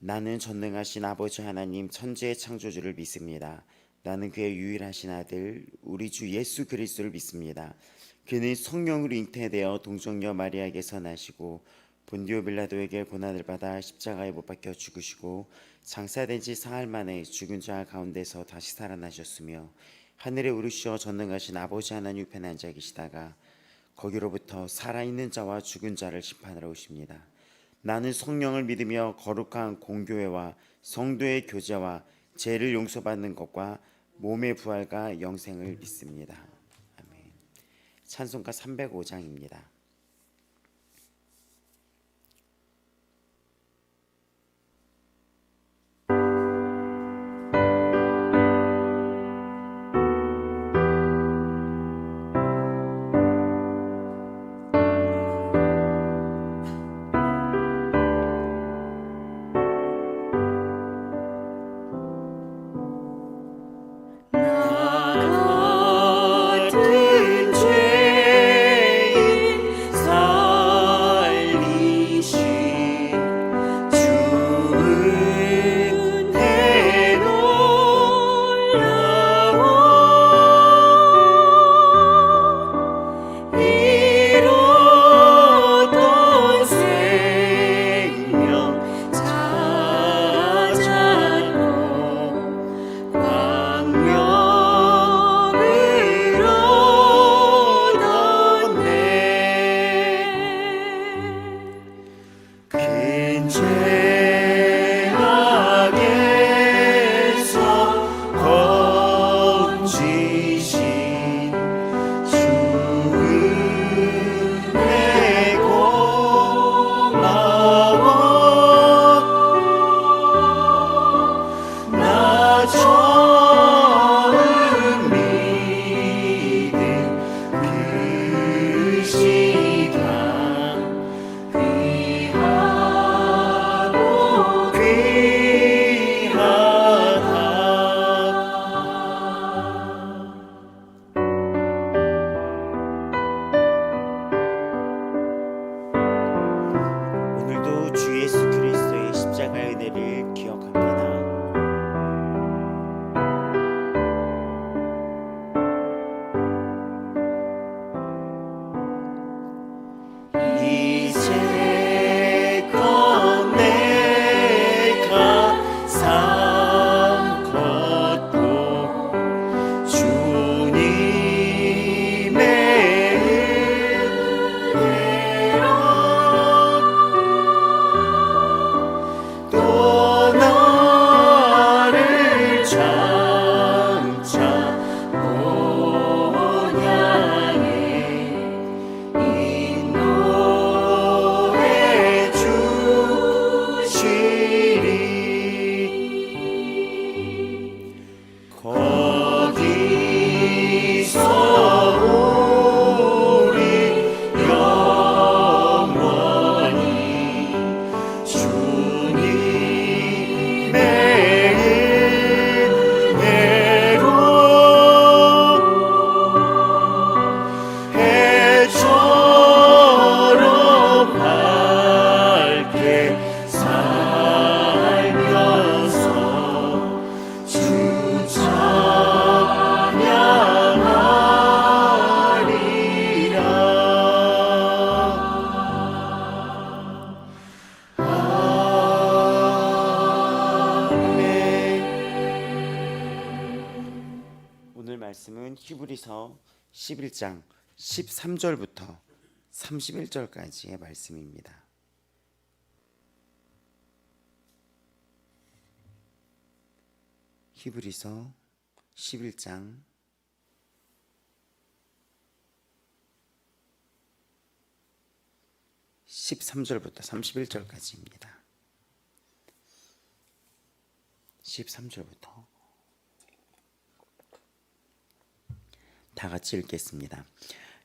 나는 전능하신 아버지 하나님 천지의 창조주를 믿습니다. 나는 그의 유일하신 아들 우리 주 예수 그리스도를 믿습니다. 그는 성령으로 잉태되어 동정녀 마리아에게서 나시고 본디오 빌라도에게 고난을 받아 십자가에 못 박혀 죽으시고 장사된 지 사흘 만에 죽은 자 가운데서 다시 살아나셨으며 하늘에 오르시어 전능하신 아버지 하나님 우편에 앉아 계시다가 거기로부터 살아있는 자와 죽은 자를 심판하러 오십니다. 나는 성령을 믿으며 거룩한 공교회와 성도의 교제와 죄를 용서받는 것과 몸의 부활과 영생을 믿습니다. 아멘. 찬송가 305장입니다. 오늘도 주 예수 그리스도의 십자가의 은혜를 기억합니다. 이제껏 내가 산 것도 주님의 은혜로 또 나를 장차 본향에 인도해 주시리. 거기서 우리 영원히 주님의 은혜로 해처럼 밝게 살면서 주 찬양하리라. 오늘 말씀은 히브리서 11장 13절부터 31절까지의 말씀입니다. 히브리서 11장 13절부터 31절까지입니다. 13절부터 다 같이 읽겠습니다.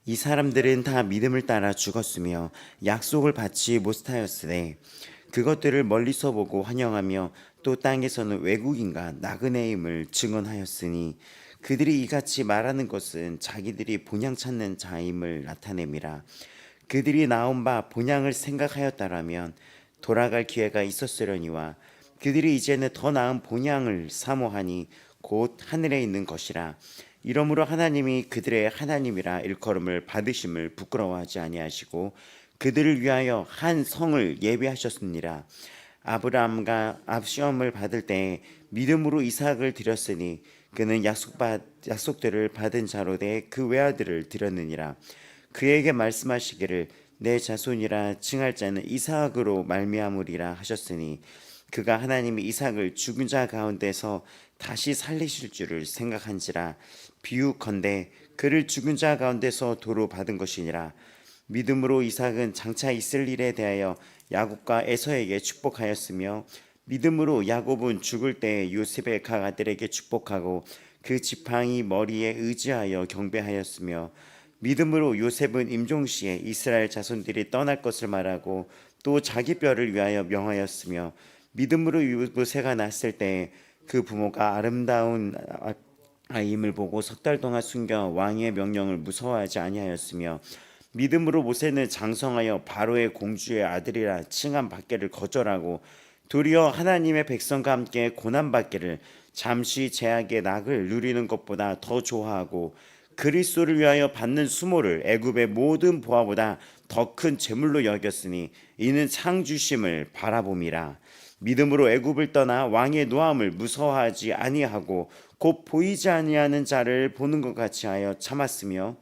이 사람들은 다 믿음을 따라 죽었으며 약속을 받지 못하였으되 그것들을 멀리서 보고 환영하며 또 땅에서는 외국인과 나그네임을 증언하였으니 그들이 이같이 말하는 것은 자기들이 본향 찾는 자임을 나타냄이라. 그들이 나온 바 본향을 생각하였다라면 돌아갈 기회가 있었으려니와 그들이 이제는 더 나은 본향을 사모하니 곧 하늘에 있는 것이라. 이러므로 하나님이 그들의 하나님이라 일컬음을 받으심을 부끄러워하지 아니하시고 그들을 위하여 한 성을 예비하셨느니라. 아브라함과 시험을 받을 때 믿음으로 이삭을 드렸으니 그는 약속들을 받은 자로 돼 그 외아들을 드렸느니라. 그에게 말씀하시기를 내 자손이라 칭할 자는 이삭으로 말미암으리라 하셨으니 그가 하나님이 이삭을 죽은 자 가운데서 다시 살리실 줄을 생각한지라. 비유컨대 그를 죽은 자 가운데서 도로 받은 것이니라. 믿음으로 이삭은 장차 있을 일에 대하여 야곱과 에서에게 축복하였으며 믿음으로 야곱은 죽을 때 요셉의 가가들에게 축복하고 그 지팡이 머리에 의지하여 경배하였으며 믿음으로 요셉은 임종시에 이스라엘 자손들이 떠날 것을 말하고 또 자기 뼈를 위하여 명하였으며 믿음으로 모세가 났을 때 그 부모가 아름다운 아임을 보고 석 달 동안 숨겨 왕의 명령을 무서워하지 아니하였으며 믿음으로 모세는 장성하여 바로의 공주의 아들이라 칭함 받기를 거절하고 도리어 하나님의 백성과 함께 고난 받기를 잠시 제약의 낙을 누리는 것보다 더 좋아하고 그리스도를 위하여 받는 수모를 애굽의 모든 보화보다 더 큰 재물로 여겼으니 이는 상 주심을 바라봄이라. 믿음으로 애굽을 떠나 왕의 노함을 무서워하지 아니하고 곧 보이지 아니하는 자를 보는 것 같이 하여 참았으며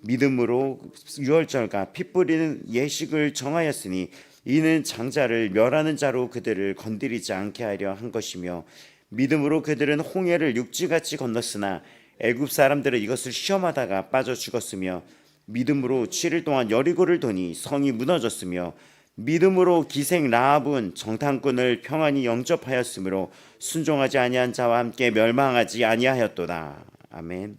믿음으로 유월절과 피 뿌리는 예식을 정하였으니 이는 장자를 멸하는 자로 그들을 건드리지 않게 하려 한 것이며 믿음으로 그들은 홍해를 육지같이 건넜으나 애굽 사람들은 이것을 시험하다가 빠져 죽었으며 믿음으로 7일 동안 여리고를 도니 성이 무너졌으며 믿음으로 기생 라합은 정탐꾼을 평안히 영접하였으므로 순종하지 아니한 자와 함께 멸망하지 아니하였도다. 아멘.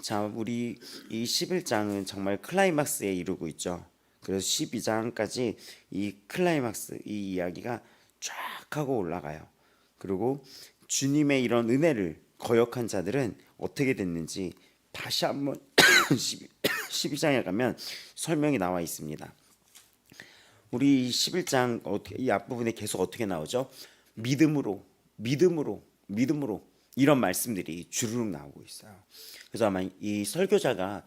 자, 우리 이 11장은 정말 클라이막스에 이르고 있죠. 그래서 12장까지 이 클라이막스 이 이야기가 쫙 하고 올라가요. 그리고 주님의 이런 은혜를 거역한 자들은 어떻게 됐는지 다시 한번 12장에 가면 설명이 나와 있습니다. 우리 11장 이 앞부분에 계속 어떻게 나오죠? 믿음으로 이런 말씀들이 주르륵 나오고 있어요. 그래서 아마 이 설교자가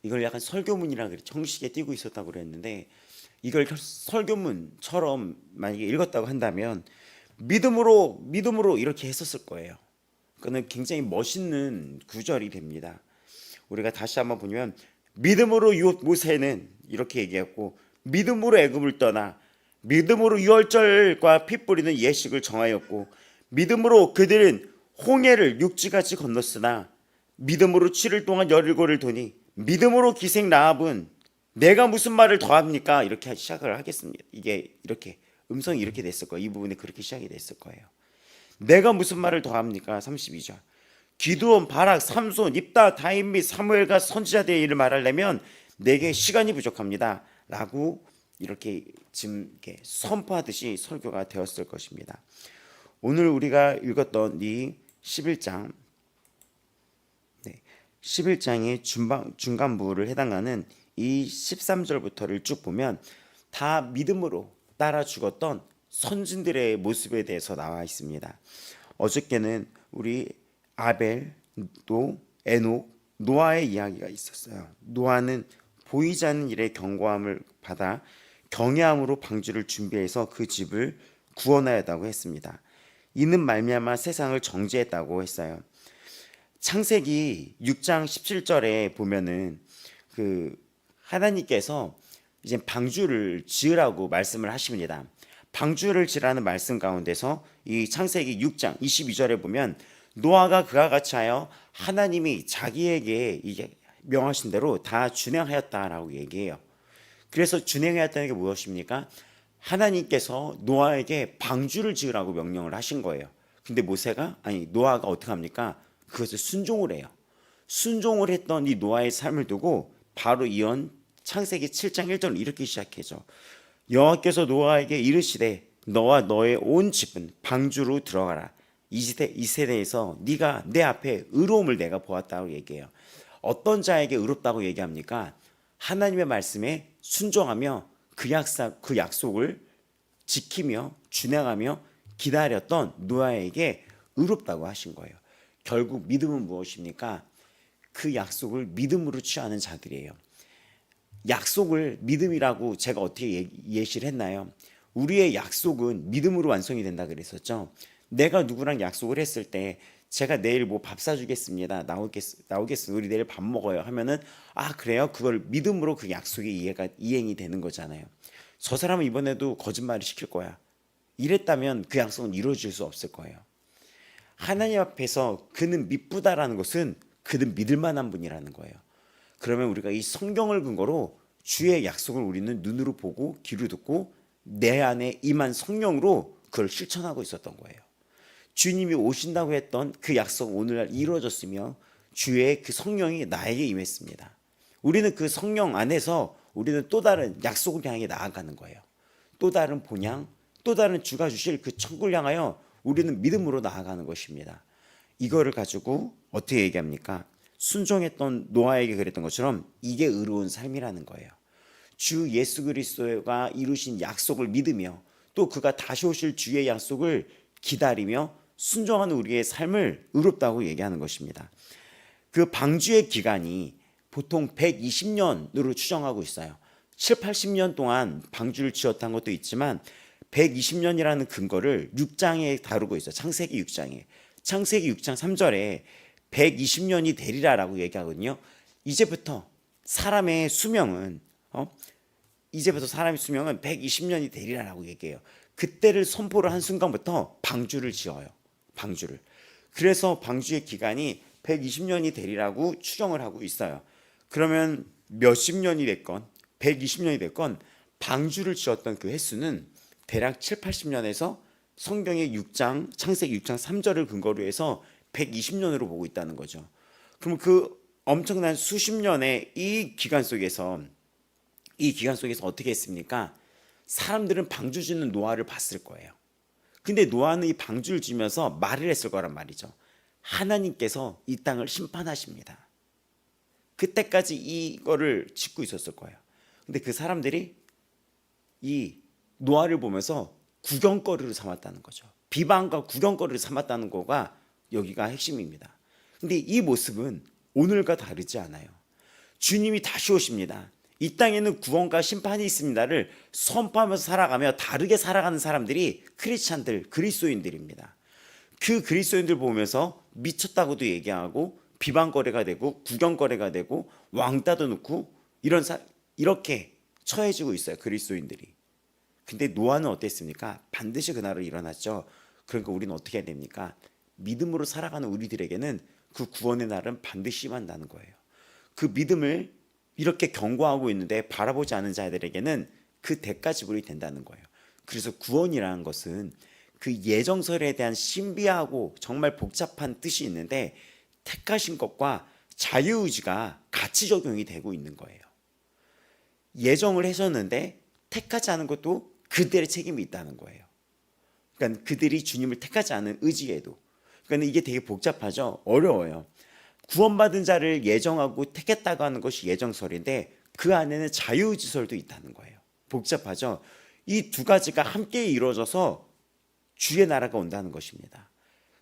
이걸 약간 설교문이라 그래 형식에 띄고 있었다고 그랬는데 이걸 설교문처럼 만약에 읽었다고 한다면 믿음으로 이렇게 했었을 거예요. 그는 굉장히 멋있는 구절이 됩니다. 우리가 다시 한번 보면 믿음으로 모세는 이렇게 얘기했고 믿음으로 애굽을 떠나 믿음으로 유월절과 피 뿌리는 예식을 정하였고 믿음으로 그들은 홍해를 육지같이 건넜으나 믿음으로 7일 동안 여리고를 도니 믿음으로 기생 라합은 내가 무슨 말을 더합니까? 이렇게 시작을 하겠습니다. 이게 이렇게 음성이 이렇게 됐을 거예요. 이 부분에 그렇게 시작이 됐을 거예요. 내가 무슨 말을 더합니까? 32절 기드온, 바락, 삼손, 입다, 다임 및 사무엘과 선지자들의 일을 말하려면 내게 시간이 부족합니다 라고 이렇게 지금 이렇게 선포하듯이 설교가 되었을 것입니다. 오늘 우리가 읽었던 이 11장 11장의 중간부를 해당하는 이 13절부터를 쭉 보면 다 믿음으로 따라 죽었던 선진들의 모습에 대해서 나와 있습니다. 어저께는 우리 아벨, 또 에녹, 노아의 이야기가 있었어요. 노아는 보이지 않는 일에 경고함을 받아 경외함으로 방주를 준비해서 그 집을 구원하였다고 했습니다. 이는 말미암아 세상을 정죄했다고 했어요. 창세기 6장 17절에 보면은 그 하나님께서 이제 방주를 지으라고 말씀을 하십니다. 방주를 지으라는 말씀 가운데서 이 창세기 6장 22절에 보면 노아가 그와 같이 하여 하나님이 자기에게 이게 명하신 대로 다 준행하였다라고 얘기해요. 그래서 준행하였다는 게 무엇입니까? 하나님께서 노아에게 방주를 지으라고 명령을 하신 거예요. 근데 노아가 어떻게 합니까? 그것을 순종을 해요. 순종을 했던 이 노아의 삶을 두고 바로 이은 창세기 7장 1절을 이렇게 시작해죠. 여호와께서 노아에게 이르시되 너와 너의 온 집은 방주로 들어가라. 이 세대에서 네가 내 앞에 의로움을 내가 보았다고 얘기해요. 어떤 자에게 의롭다고 얘기합니까? 하나님의 말씀에 순종하며 그 약속을 지키며 준행하며 기다렸던 노아에게 의롭다고 하신 거예요. 결국 믿음은 무엇입니까? 그 약속을 믿음으로 취하는 자들이에요. 약속을 믿음이라고 제가 어떻게 예시를 했나요? 우리의 약속은 믿음으로 완성이 된다 그랬었죠. 내가 누구랑 약속을 했을 때 제가 내일 뭐 밥 사주겠습니다. 나오겠습니다. 우리 내일 밥 먹어요. 하면은 아 그래요? 그걸 믿음으로 그 약속이 이행이 되는 거잖아요. 저 사람은 이번에도 거짓말을 시킬 거야. 이랬다면 그 약속은 이루어질 수 없을 거예요. 하나님 앞에서 그는 미쁘다라는 것은 그는 믿을 만한 분이라는 거예요. 그러면 우리가 이 성경을 근거로 주의 약속을 우리는 눈으로 보고 귀로 듣고 내 안에 임한 성령으로 그걸 실천하고 있었던 거예요. 주님이 오신다고 했던 그 약속 오늘날 이루어졌으며 주의 그 성령이 나에게 임했습니다. 우리는 그 성령 안에서 우리는 또 다른 약속을 향해 나아가는 거예요. 또 다른 본향, 또 다른 주가 주실 그 천국을 향하여 우리는 믿음으로 나아가는 것입니다. 이거를 가지고 어떻게 얘기합니까? 순종했던 노아에게 그랬던 것처럼 이게 의로운 삶이라는 거예요. 주 예수 그리스도가 이루신 약속을 믿으며 또 그가 다시 오실 주의 약속을 기다리며 순종하는 우리의 삶을 의롭다고 얘기하는 것입니다. 그 방주의 기간이 보통 120년으로 추정하고 있어요. 7, 80년 동안 방주를 지었다는 것도 있지만 120년이라는 근거를 6장에 다루고 있어요. 창세기 6장에. 창세기 6장 3절에 120년이 되리라라고 얘기하거든요. 이제부터 사람의 수명은 120년이 되리라라고 얘기해요. 그때를 선포를 한 순간부터 방주를 지어요. 방주를. 그래서 방주의 기간이 120년이 되리라고 추정을 하고 있어요. 그러면 몇십 년이 됐건 120년이 됐건 방주를 지었던 그 횟수는 대략 7, 80년에서 성경의 6장, 창세기 6장 3절을 근거로 해서 120년으로 보고 있다는 거죠. 그럼 그 엄청난 수십 년의 이 기간 속에서 어떻게 했습니까? 사람들은 방주 짓는 노아를 봤을 거예요. 근데 노아는 이 방주를 지면서 말을 했을 거란 말이죠. 하나님께서 이 땅을 심판하십니다. 그때까지 이거를 짓고 있었을 거예요. 근데 그 사람들이 이 노아를 보면서 구경거리로 삼았다는 거죠. 비방과 구경거리로 삼았다는 거가 여기가 핵심입니다. 근데 이 모습은 오늘과 다르지 않아요. 주님이 다시 오십니다. 이 땅에는 구원과 심판이 있습니다를 선포하면서 살아가며 다르게 살아가는 사람들이 크리스찬들, 그리스도인들입니다. 그 그리스도인들 보면서 미쳤다고도 얘기하고 비방거래가 되고 구경거래가 되고 왕따도 넣고 이렇게 처해지고 있어요. 그리스도인들이. 근데 노아는 어땠습니까? 반드시 그날은 일어났죠. 그러니까 우리는 어떻게 해야 됩니까? 믿음으로 살아가는 우리들에게는 그 구원의 날은 반드시 임한다는 거예요. 그 믿음을 이렇게 경고하고 있는데 바라보지 않은 자들에게는 그 대가 지불이 된다는 거예요. 그래서 구원이라는 것은 그 예정설에 대한 신비하고 정말 복잡한 뜻이 있는데 택하신 것과 자유의지가 같이 적용이 되고 있는 거예요. 예정을 하셨는데 택하지 않은 것도 그들의 책임이 있다는 거예요. 그러니까 그들이 주님을 택하지 않은 의지에도. 그러니까 이게 되게 복잡하죠. 어려워요. 구원받은 자를 예정하고 택했다고 하는 것이 예정설인데 그 안에는 자유의지설도 있다는 거예요. 복잡하죠. 이 두 가지가 함께 이루어져서 주의 나라가 온다는 것입니다.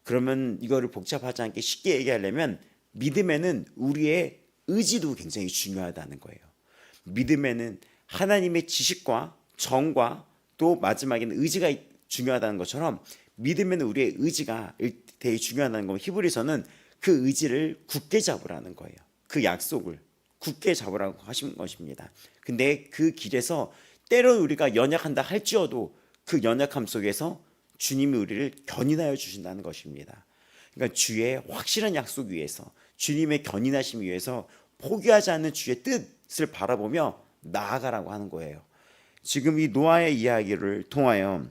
그러면 이거를 복잡하지 않게 쉽게 얘기하려면 믿음에는 우리의 의지도 굉장히 중요하다는 거예요. 믿음에는 하나님의 지식과 정과 또 마지막에는 의지가 중요하다는 것처럼 믿음에는 우리의 의지가 되게 중요하다는 거. 히브리서는 그 의지를 굳게 잡으라는 거예요. 그 약속을 굳게 잡으라고 하신 것입니다. 근데 그 길에서 때론 우리가 연약한다 할지어도 그 연약함 속에서 주님이 우리를 견인하여 주신다는 것입니다. 그러니까 주의 확실한 약속 위에서 주님의 견인하심 위에서 포기하지 않는 주의 뜻을 바라보며 나아가라고 하는 거예요. 지금 이 노아의 이야기를 통하여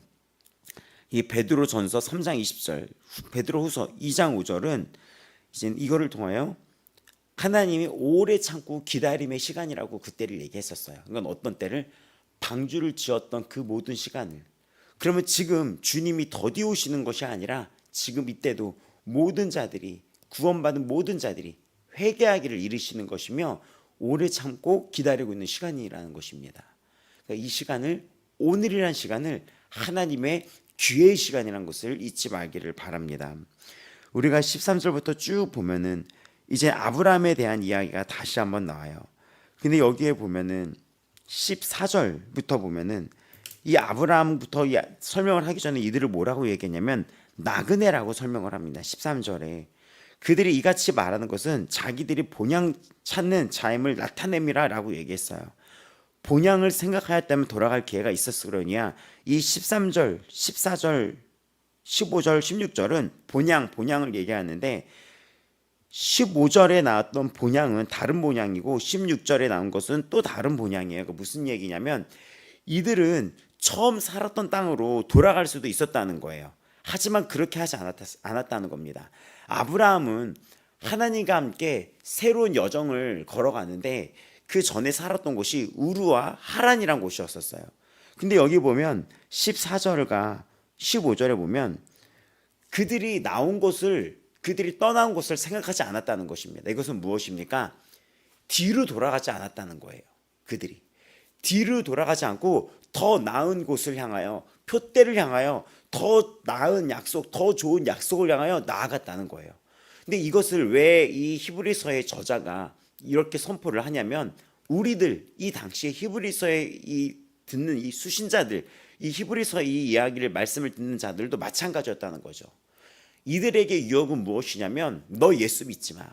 이 베드로전서 3장 20절, 베드로후서 2장 5절은 이제 이거를 통하여 하나님이 오래 참고 기다림의 시간이라고 그때를 얘기했었어요. 그건 어떤 때를? 방주를 지었던 그 모든 시간을. 그러면 지금 주님이 더디 오시는 것이 아니라 지금 이때도 모든 자들이 구원받은 모든 자들이 회개하기를 이르시는 것이며 오래 참고 기다리고 있는 시간이라는 것입니다. 그러니까 이 시간을 오늘이라는 시간을 하나님의 기회의 시간이라는 것을 잊지 말기를 바랍니다. 우리가 13절부터 쭉 보면은 이제 아브라함에 대한 이야기가 다시 한번 나와요. 근데 여기에 보면은 14절부터 보면은 이 아브라함부터 설명을 하기 전에 이들을 뭐라고 얘기했냐면 나그네라고 설명을 합니다. 13절에 그들이 이같이 말하는 것은 자기들이 본향 찾는 자임을 나타냄이라 라고 얘기했어요. 본향을 생각하였다면 돌아갈 기회가 있었으 그러니야. 이 13절, 14절, 15절, 16절은 본향을 얘기하는데 15절에 나왔던 본향은 다른 본향이고 16절에 나온 것은 또 다른 본향이에요. 그 무슨 얘기냐면 이들은 처음 살았던 땅으로 돌아갈 수도 있었다는 거예요. 하지만 그렇게 하지 않았다는 겁니다. 아브라함은 하나님과 함께 새로운 여정을 걸어가는데 그 전에 살았던 곳이 우르와 하란이란 곳이었었어요. 근데 여기 보면 14절과 15절에 보면 그들이 떠나온 곳을 생각하지 않았다는 것입니다. 이것은 무엇입니까? 뒤로 돌아가지 않았다는 거예요. 그들이 뒤로 돌아가지 않고 더 나은 곳을 향하여, 표대를 향하여, 더 나은 약속, 더 좋은 약속을 향하여 나아갔다는 거예요. 근데 이것을 왜 이 히브리서의 저자가 이렇게 선포를 하냐면 우리들 이 당시에 히브리서에 듣는 이 수신자들, 이 히브리서 이 이야기를 말씀을 듣는 자들도 마찬가지였다는 거죠. 이들에게 유혹은 무엇이냐면 너 예수 믿지 마.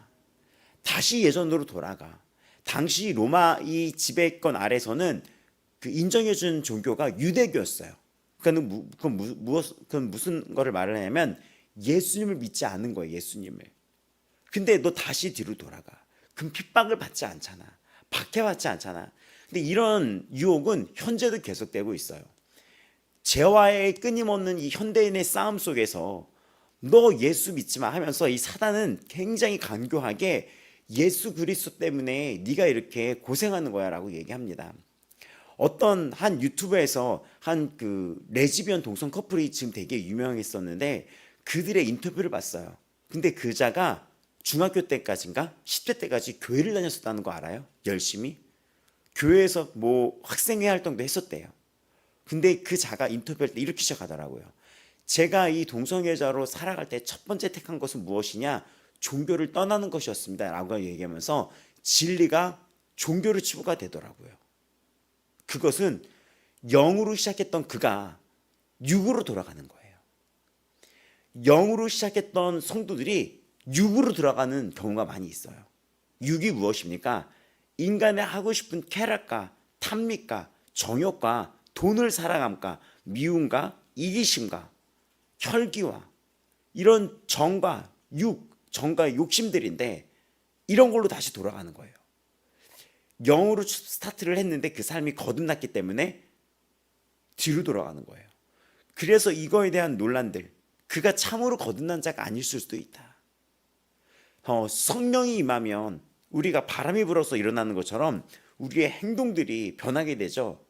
다시 예전으로 돌아가. 당시 로마 이 지배권 아래서는 그 인정해준 종교가 유대교였어요. 그건 무슨 거를 말을 하냐면 예수님을 믿지 않는 거예요. 예수님을. 근데 너 다시 뒤로 돌아가. 그럼 핍박을 받지 않잖아. 박해받지 않잖아. 근데 이런 유혹은 현재도 계속되고 있어요. 죄와의 끊임없는 이 현대인의 싸움 속에서 너 예수 믿지 마 하면서 이 사단은 굉장히 간교하게 예수 그리스도 때문에 네가 이렇게 고생하는 거야 라고 얘기합니다. 어떤 한 유튜브에서 한 그 레즈비언 동성 커플이 지금 되게 유명했었는데 그들의 인터뷰를 봤어요. 근데 그자가 중학교 때까지인가 10대 때까지 교회를 다녔었다는 거 알아요? 열심히 교회에서 뭐 학생회 활동도 했었대요. 근데 그 자가 인터뷰할 때 이렇게 시작하더라고요. 제가 이 동성애자로 살아갈 때 첫 번째 택한 것은 무엇이냐? 종교를 떠나는 것이었습니다 라고 얘기하면서 진리가 종교로 치부가 되더라고요. 그것은 영으로 시작했던 그가 육으로 돌아가는 거예요. 영으로 시작했던 성도들이 육으로 들어가는 경우가 많이 있어요. 육이 무엇입니까? 인간의 하고 싶은 쾌락과 탐닉과 정욕과 돈을 사랑함과 미움과 이기심과 혈기와 이런 정과 욕심들인데 이런 걸로 다시 돌아가는 거예요. 영으로 스타트를 했는데 그 삶이 거듭났기 때문에 뒤로 돌아가는 거예요. 그래서 이거에 대한 논란들, 그가 참으로 거듭난 자가 아닐 수도 있다. 성령이 임하면 우리가 바람이 불어서 일어나는 것처럼 우리의 행동들이 변하게 되죠.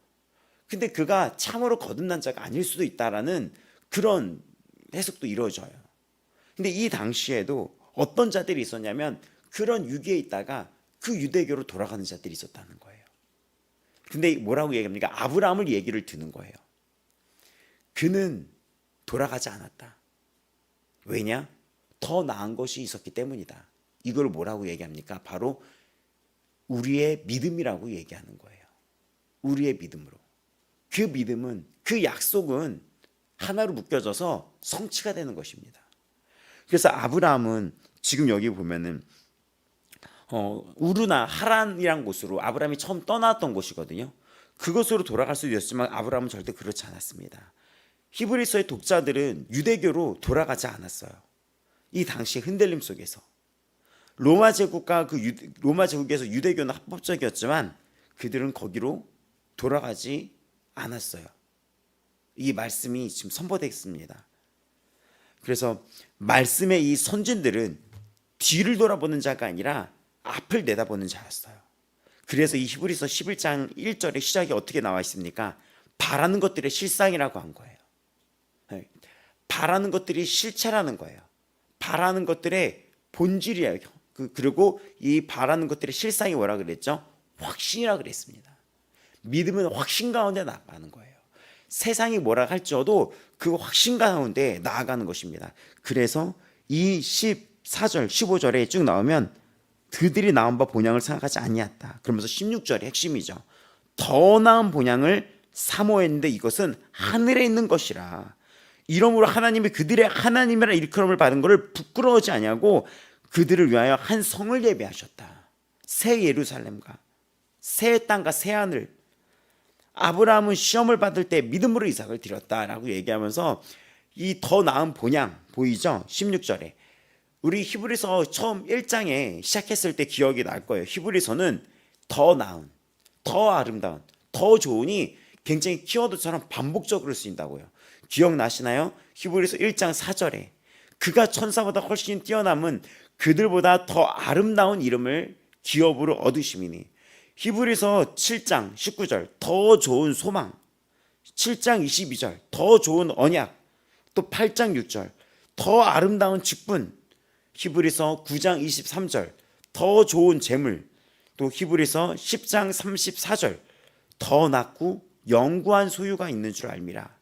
근데 그가 참으로 거듭난 자가 아닐 수도 있다라는 그런 해석도 이루어져요. 근데 이 당시에도 어떤 자들이 있었냐면 그런 유기에 있다가 그 유대교로 돌아가는 자들이 있었다는 거예요. 근데 뭐라고 얘기합니까? 아브라함을 얘기를 드는 거예요. 그는 돌아가지 않았다. 왜냐? 더 나은 것이 있었기 때문이다. 이걸 뭐라고 얘기합니까? 바로 우리의 믿음이라고 얘기하는 거예요. 우리의 믿음으로. 그 믿음은, 그 약속은 하나로 묶여져서 성취가 되는 것입니다. 그래서 아브라함은 지금 여기 보면은 우르나 하란이란 곳으로 아브라함이 처음 떠났던 곳이거든요. 그곳으로 돌아갈 수도 있었지만 아브라함은 절대 그렇지 않았습니다. 히브리서의 독자들은 유대교로 돌아가지 않았어요. 이 당시 흔들림 속에서 로마 제국과 로마 제국에서 유대교는 합법적이었지만 그들은 거기로 돌아가지 않았어요. 이 말씀이 지금 선포됐습니다. 그래서 말씀의 이 선진들은 뒤를 돌아보는 자가 아니라 앞을 내다보는 자였어요. 그래서 이 히브리서 11장 1절의 시작이 어떻게 나와 있습니까? 바라는 것들의 실상이라고 한 거예요. 바라는 것들이 실체라는 거예요. 바라는 것들의 본질이에요. 그리고 이 바라는 것들의 실상이 뭐라 그랬죠? 확신이라 그랬습니다. 믿음은 확신 가운데 나가는 거예요. 세상이 뭐라 할지어도 그 확신 가운데 나아가는 것입니다. 그래서 이 14절 15절에 쭉 나오면 그들이 나온 바 본향을 생각하지 아니했다. 그러면서 16절이 핵심이죠. 더 나은 본향을 사모했는데 이것은 하늘에 있는 것이라. 이러므로 하나님이 그들의 하나님이라 일컬음을 받은 것을 부끄러워하지 아니하고 그들을 위하여 한 성을 예비하셨다. 새 예루살렘과 새 땅과 새 하늘. 아브라함은 시험을 받을 때 믿음으로 이삭을 드렸다라고 얘기하면서 이 더 나은 본향 보이죠? 16절에 우리 히브리서 처음 1장에 시작했을 때 기억이 날 거예요. 히브리서는 더 나은, 더 아름다운, 더 좋으니 굉장히 키워드처럼 반복적으로 쓰인다고요. 기억나시나요? 히브리서 1장 4절에 그가 천사보다 훨씬 뛰어남은 그들보다 더 아름다운 이름을 기업으로 얻으심이니. 히브리서 7장 19절 더 좋은 소망, 7장 22절 더 좋은 언약, 또 8장 6절 더 아름다운 직분, 히브리서 9장 23절 더 좋은 재물, 또 히브리서 10장 34절 더 낫고 영구한 소유가 있는 줄 알미라.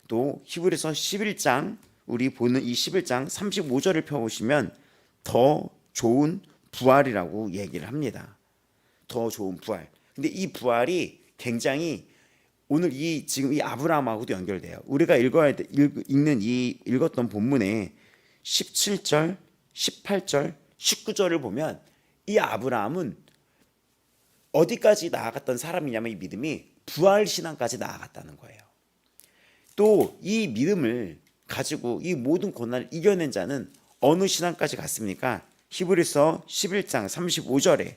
또 히브리서 11장 우리 보는 이 11장 35절을 펴보시면 더 좋은 부활이라고 얘기를 합니다. 더 좋은 부활. 근데 이 부활이 굉장히 오늘 지금 이 아브라함하고도 연결돼요. 우리가 읽었던 본문에 17절, 18절, 19절을 보면 이 아브라함은 어디까지 나아갔던 사람이냐면 이 믿음이 부활 신앙까지 나아갔다는 거예요. 또 이 믿음을 가지고 이 모든 고난을 이겨낸 자는 어느 신앙까지 갔습니까? 히브리서 11장 35절에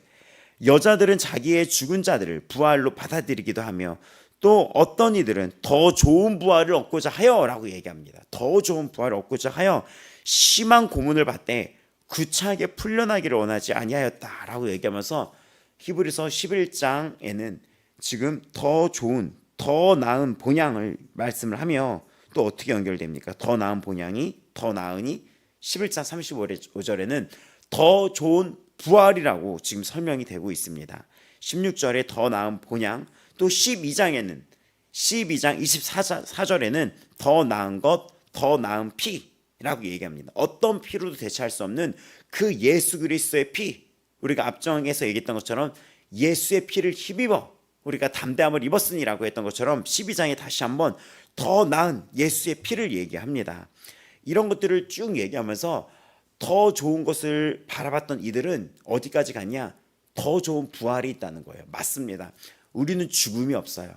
여자들은 자기의 죽은 자들을 부활로 받아들이기도 하며 또 어떤 이들은 더 좋은 부활을 얻고자 하여라고 얘기합니다. 더 좋은 부활을 얻고자 하여 심한 고문을 받되 구차하게 풀려나기를 원하지 아니하였다라고 얘기하면서 히브리서 11장에는 지금 더 좋은 더 나은 본향을 말씀을 하며 또 어떻게 연결됩니까? 더 나은 본향이 더 나으니 11장 35절에는 더 좋은 부활이라고 지금 설명이 되고 있습니다. 16절에 더 나은 본향, 또 12장 24절에는 더 나은 것, 더 나은 피라고 얘기합니다. 어떤 피로도 대체할 수 없는 그 예수 그리스도의 피, 우리가 앞정에서 얘기했던 것처럼 예수의 피를 힘입어 우리가 담대함을 입었으니라고 했던 것처럼 12장에 다시 한번 더 나은 예수의 피를 얘기합니다. 이런 것들을 쭉 얘기하면서 더 좋은 것을 바라봤던 이들은 어디까지 갔냐? 더 좋은 부활이 있다는 거예요. 맞습니다. 우리는 죽음이 없어요.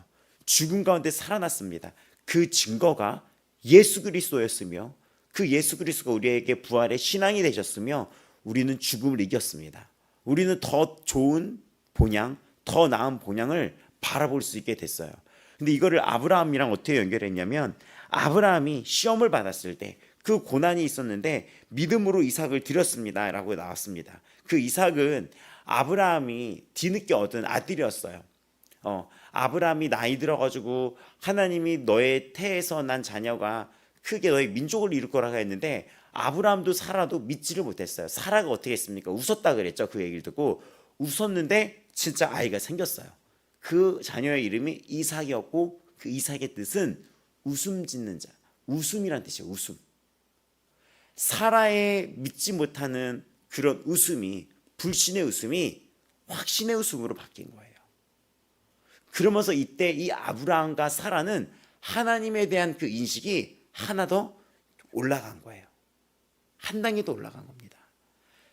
죽음 가운데 살아났습니다. 그 증거가 예수 그리스도였으며 그 예수 그리스도가 우리에게 부활의 신앙이 되셨으며 우리는 죽음을 이겼습니다. 우리는 더 좋은 본향, 더 나은 본향을 바라볼 수 있게 됐어요. 근데 이거를 아브라함이랑 어떻게 연결했냐면 아브라함이 시험을 받았을 때 그 고난이 있었는데 믿음으로 이삭을 드렸습니다 라고 나왔습니다. 그 이삭은 아브라함이 뒤늦게 얻은 아들이었어요. 아브라함이 나이 들어가지고 하나님이 너의 태에서 난 자녀가 크게 너의 민족을 이룰 거라고 했는데 아브라함도 사라도 믿지를 못했어요. 사라가 어떻게 했습니까? 웃었다 그랬죠. 그 얘기를 듣고 웃었는데 진짜 아이가 생겼어요. 그 자녀의 이름이 이삭이었고 그 이삭의 뜻은 웃음 짓는 자, 웃음이란 뜻이에요. 웃음. 사라의 믿지 못하는 그런 웃음이, 불신의 웃음이 확신의 웃음으로 바뀐 거예요. 그러면서 이때 이 아브라함과 사라는 하나님에 대한 그 인식이 하나 더 올라간 거예요. 한 단계 더 올라간 겁니다.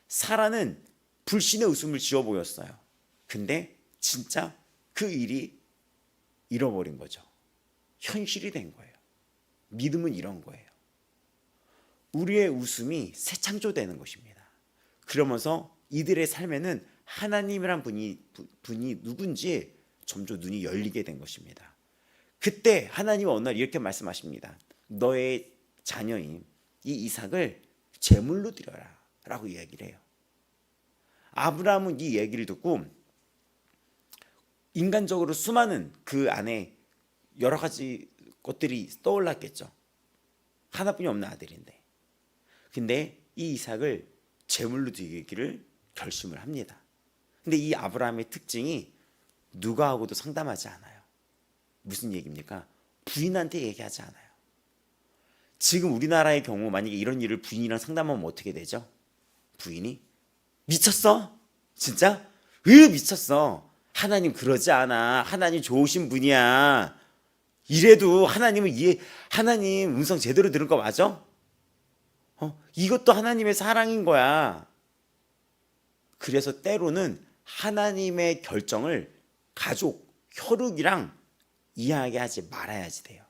사라는 불신의 웃음을 지어 보였어요. 근데 진짜 그 일이 잃어버린 거죠. 현실이 된 거예요. 믿음은 이런 거예요. 우리의 웃음이 새 창조되는 것입니다. 그러면서 이들의 삶에는 하나님이란 분이 누군지 점점 눈이 열리게 된 것입니다. 그때 하나님은 어느 날 이렇게 말씀하십니다. 너의 자녀인 이 이삭을 제물로 드려라 라고 이야기를 해요. 아브라함은 이 얘기를 듣고 인간적으로 수많은 그 안에 여러 가지 것들이 떠올랐겠죠. 하나뿐이 없는 아들인데. 근데 이 이삭을 제물로 드리기를 결심을 합니다. 근데 이 아브라함의 특징이 누구하고도 상담하지 않아요. 무슨 얘기입니까? 부인한테 얘기하지 않아요. 지금 우리나라의 경우 만약에 이런 일을 부인이랑 상담하면 어떻게 되죠? 부인이 미쳤어? 진짜? 미쳤어. 하나님 그러지 않아. 하나님 좋으신 분이야. 이래도 하나님은 하나님 음성 제대로 들은 거 맞아? 이것도 하나님의 사랑인 거야. 그래서 때로는 하나님의 결정을 가족, 혈육이랑 이야기하지 말아야지 돼요.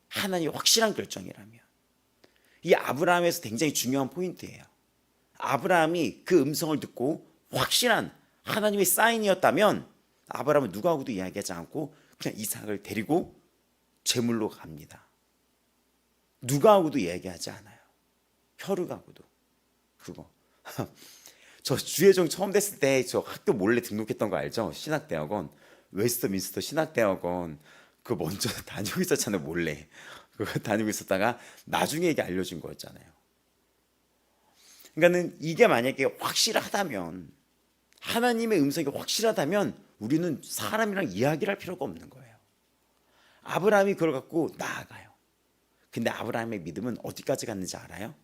하나님이 확실한 결정이라면. 이 아브라함에서 굉장히 중요한 포인트예요. 아브라함이 그 음성을 듣고 확실한 하나님의 사인이었다면 아브라함은 누구하고도 이야기하지 않고 그냥 이삭을 데리고 제물로 갑니다. 누구하고도 이야기하지 않아요. 혈육하고도. 그거 저 주예종 처음 됐을 때 저 학교 몰래 등록했던 거 알죠? 신학대학원, 웨스트민스터 신학대학원. 그거 먼저 다니고 있었잖아요. 몰래 그거 다니고 있었다가 나중에 이게 알려준 거였잖아요. 그러니까는 이게 만약에 확실하다면, 하나님의 음성이 확실하다면 우리는 사람이랑 이야기를 할 필요가 없는 거예요. 아브라함이 그걸 갖고 나아가요. 근데 아브라함의 믿음은 어디까지 갔는지 알아요?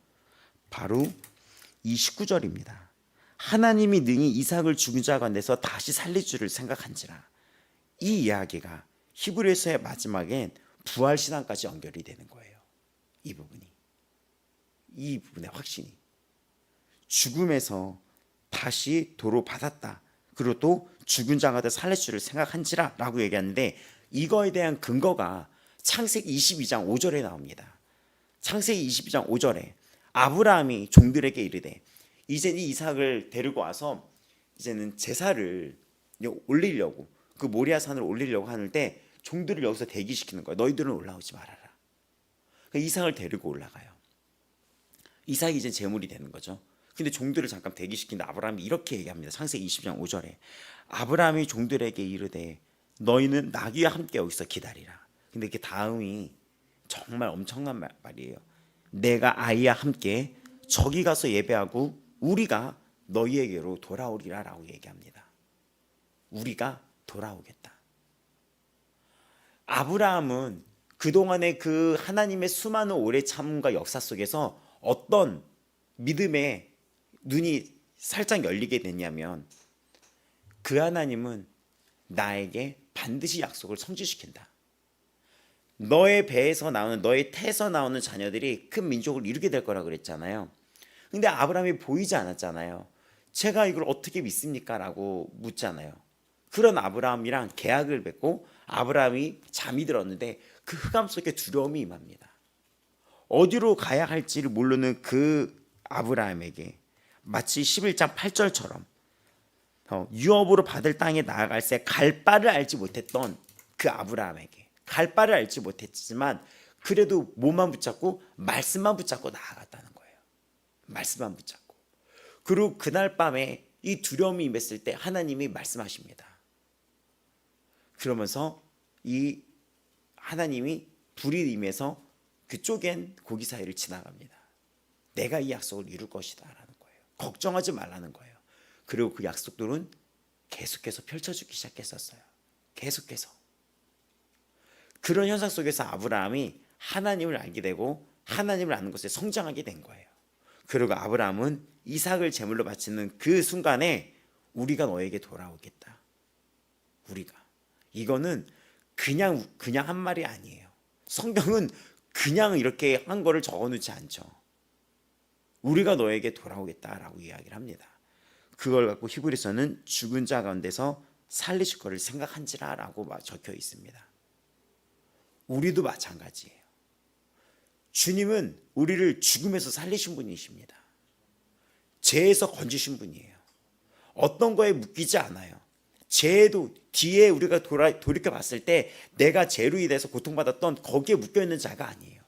바로 이 19절입니다. 하나님이 능히 이삭을 죽은 자 가운데서 다시 살릴 줄을 생각한지라. 이 이야기가 히브리서의 마지막엔 부활 신앙까지 연결이 되는 거예요. 이 부분의 확신이 죽음에서 다시 도로 받았다. 그리고 또 죽은 자 가운데 살릴 줄을 생각한지라 라고 얘기하는데, 이거에 대한 근거가 창세기 22장 5절에 나옵니다. 창세기 22장 5절에 아브라함이 종들에게 이르되, 이제 이 이삭을 데리고 와서 이제는 제사를 올리려고, 그 모리아 산을 올리려고 하는데 종들을 여기서 대기시키는 거예요. 너희들은 올라오지 말아라. 그러니까 이삭을 데리고 올라가요. 이삭이 이제 제물이 되는 거죠. 근데 종들을 잠깐 대기시킨 아브라함이 이렇게 얘기합니다. 창세기 20장 5절에 아브라함이 종들에게 이르되 너희는 나귀와 함께 여기서 기다리라. 근데 그 다음이 정말 엄청난 말이에요. 내가 아이와 함께 저기 가서 예배하고 우리가 너희에게로 돌아오리라 라고 얘기합니다. 우리가 돌아오겠다. 아브라함은 그동안의 그 하나님의 수많은 오래 참음과 역사 속에서 어떤 믿음의 눈이 살짝 열리게 됐냐면, 그 하나님은 나에게 반드시 약속을 성취시킨다. 너의 배에서 나오는, 너의 태에서 나오는 자녀들이 큰 민족을 이루게 될 거라 그랬잖아요. 근데 아브라함이 보이지 않았잖아요. 제가 이걸 어떻게 믿습니까? 라고 묻잖아요. 그런 아브라함이랑 계약을 맺고 아브라함이 잠이 들었는데 그 흑암 속에 두려움이 임합니다. 어디로 가야 할지를 모르는 그 아브라함에게 마치 11장 8절처럼 유업으로 받을 땅에 나아갈새 갈 바를 알지 못했던 그 아브라함에게, 갈 바를 알지 못했지만 그래도 뭐만 붙잡고 말씀만 붙잡고 나아갔다는 거예요. 말씀만 붙잡고. 그리고 그날 밤에 이 두려움이 임했을 때 하나님이 말씀하십니다. 그러면서 이 하나님이 불이 임해서 그쪽엔 고기 사이를 지나갑니다. 내가 이 약속을 이룰 것이다 라는 거예요. 걱정하지 말라는 거예요. 그리고 그 약속들은 계속해서 펼쳐지기 시작했었어요. 계속해서. 그런 현상 속에서 아브라함이 하나님을 알게 되고 하나님을 아는 것에 성장하게 된 거예요. 그리고 아브라함은 이삭을 제물로 바치는 그 순간에 우리가 너에게 돌아오겠다. 우리가. 이거는 그냥 한 말이 아니에요. 성경은 그냥 이렇게 한 거를 적어놓지 않죠. 우리가 너에게 돌아오겠다라고 이야기를 합니다. 그걸 갖고 히브리서는 죽은 자 가운데서 살리실 거를 생각한지라 라고 적혀 있습니다. 우리도 마찬가지예요. 주님은 우리를 죽음에서 살리신 분이십니다. 죄에서 건지신 분이에요. 어떤 거에 묶이지 않아요. 죄도 뒤에 우리가 돌이켜 봤을 때 내가 죄로 인해서 고통받았던 거기에 묶여있는 자가 아니에요.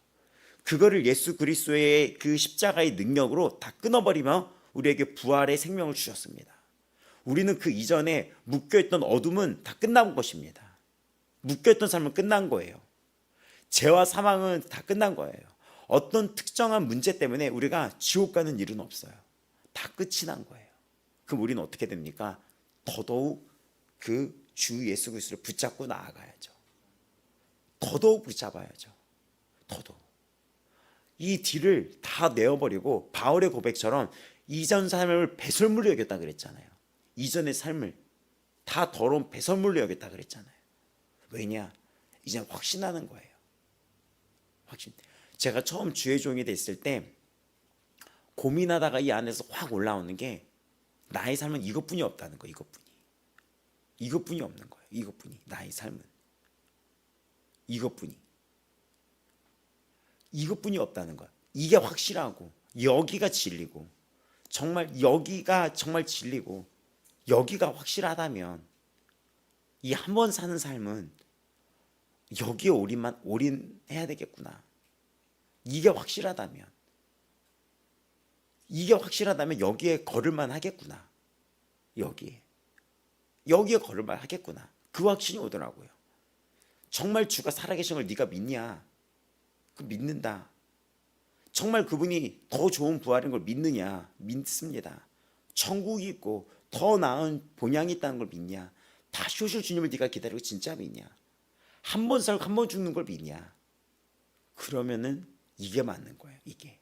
그거를 예수 그리스도의 그 십자가의 능력으로 다 끊어버리며 우리에게 부활의 생명을 주셨습니다. 우리는 그 이전에 묶여있던 어둠은 다 끝난 것입니다. 묶여있던 삶은 끝난 거예요. 죄와 사망은 다 끝난 거예요. 어떤 특정한 문제 때문에 우리가 지옥 가는 일은 없어요. 다 끝이 난 거예요. 그럼 우리는 어떻게 됩니까? 더더욱 그 주 예수 그리스도를 붙잡고 나아가야죠. 더더욱 붙잡아야죠. 더더욱. 이 뒤를 다 내어버리고 바울의 고백처럼 이전 삶을 배설물로 여겼다 그랬잖아요. 이전의 삶을 다 더러운 배설물로 여겼다 그랬잖아요. 왜냐? 이제 확신하는 거예요. 확신. 제가 처음 주의 종이 됐을 때 고민하다가 이 안에서 확 올라오는 게 나의 삶은 이것뿐이 없다는 거예요. 이것뿐이 없는 거예요. 이것뿐이. 나의 삶은 이것뿐이 없다는 거야. 이게 확실하고 여기가 진리고 정말 여기가 정말 진리고 여기가 확실하다면 이 한 번 사는 삶은 여기에 올인해야 되겠구나. 이게 확실하다면 여기에 걸을만 하겠구나. 여기에 걸을만 하겠구나. 그 확신이 오더라고요. 정말 주가 살아계신 걸 네가 믿냐? 그 믿는다. 정말 그분이 더 좋은 부활인 걸 믿느냐? 믿습니다. 천국이 있고 더 나은 본향이 있다는 걸 믿냐? 다시 오실 주님을 네가 기다리고 진짜 믿냐? 한 번 살고 한 번 죽는 걸 믿냐? 그러면은 이게 맞는 거예요. 이게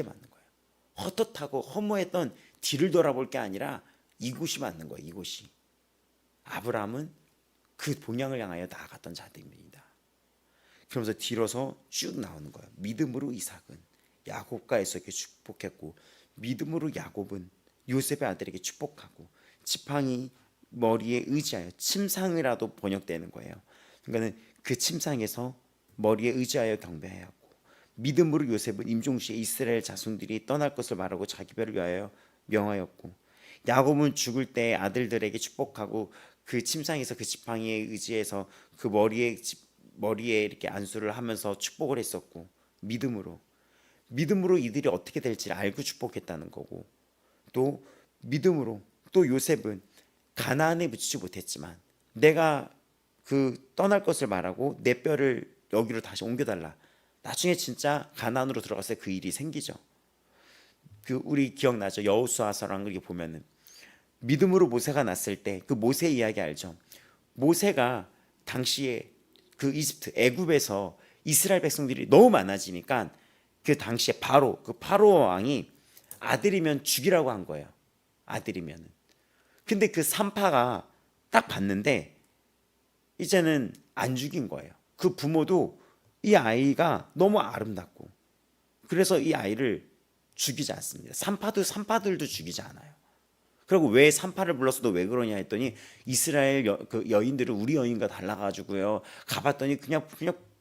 맞는 거예요. 헛헛하고 허무했던 뒤를 돌아볼 게 아니라 이곳이 맞는 거예요. 이곳이. 아브라함은 그 본향을 향하여 나아갔던 자들입니다. 그러면서 뒤로서 쭉 나오는 거예요. 믿음으로 이삭은 야곱과 에서에게 축복했고 믿음으로 야곱은 요셉의 아들에게 축복하고 지팡이 머리에 의지하여 침상이라도 번역되는 거예요. 그러니까는 그 침상에서 머리에 의지하여 경배하였고 믿음으로 요셉은 임종시에 이스라엘 자손들이 떠날 것을 말하고 자기 배를 위하여 명하였고 야곱은 죽을 때 아들들에게 축복하고 그 침상에서 그 지팡이에 의지해서 그 머리에 이렇게 안수를 하면서 축복을 했었고 믿음으로 이들이 어떻게 될지 알고 축복했다는 거고 또 믿음으로 또 요셉은 가나안에 묻히지 못했지만 내가 그 떠날 것을 말하고 내 뼈를 여기로 다시 옮겨달라. 나중에 진짜 가나안으로 들어갔을 때 그 일이 생기죠. 그 우리 기억나죠? 여호수아서랑 이렇게 보면은 믿음으로 모세가 났을 때 그 모세 이야기 알죠? 모세가 당시에 그 이집트 애굽에서 이스라엘 백성들이 너무 많아지니까 그 당시에 파로 왕이 아들이면 죽이라고 한 거예요. 아들이면은. 근데 그 산파가 딱 봤는데 이제는 안 죽인 거예요. 그 부모도 이 아이가 너무 아름답고 그래서 이 아이를 죽이지 않습니다. 산파들도 죽이지 않아요. 그리고 왜 산파를 불러서 너 왜 그러냐 했더니 이스라엘 그 여인들은 우리 여인과 달라가지고요. 가봤더니 그냥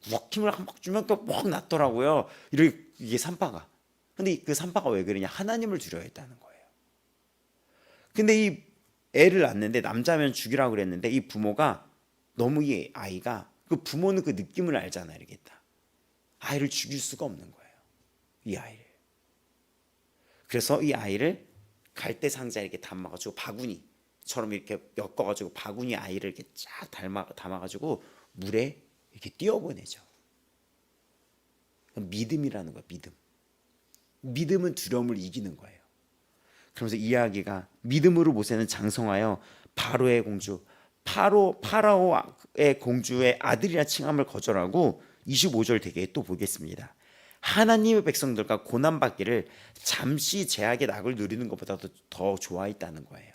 먹힘을 한 박 주면 또 먹 났더라고요. 이게 산파가. 근데 그 산파가 왜 그러냐? 하나님을 두려워했다는 거예요. 근데 이 애를 낳는데 남자면 죽이라고 그랬는데 이 부모가 너무 이 아이가 그 부모는 그 느낌을 알잖아요. 이러겠다. 아이를 죽일 수가 없는 거예요. 이 아이를. 그래서 이 아이를 갈대 상자에 이렇게 담아가지고 바구니처럼 이렇게 엮어가지고 바구니 아이를 이렇게 쫙 담아가지고 물에 이렇게 띄워보내죠. 믿음이라는 거야. 믿음은 두려움을 이기는 거예요. 그러면서 이야기가 믿음으로 모세는 장성하여 바로의 공주 파라오의 공주의 아들이라 칭함을 거절하고 25절 되게 또 보겠습니다. 하나님의 백성들과 고난받기를 잠시 제약의 낙을 누리는 것보다도 더 좋아했다는 거예요.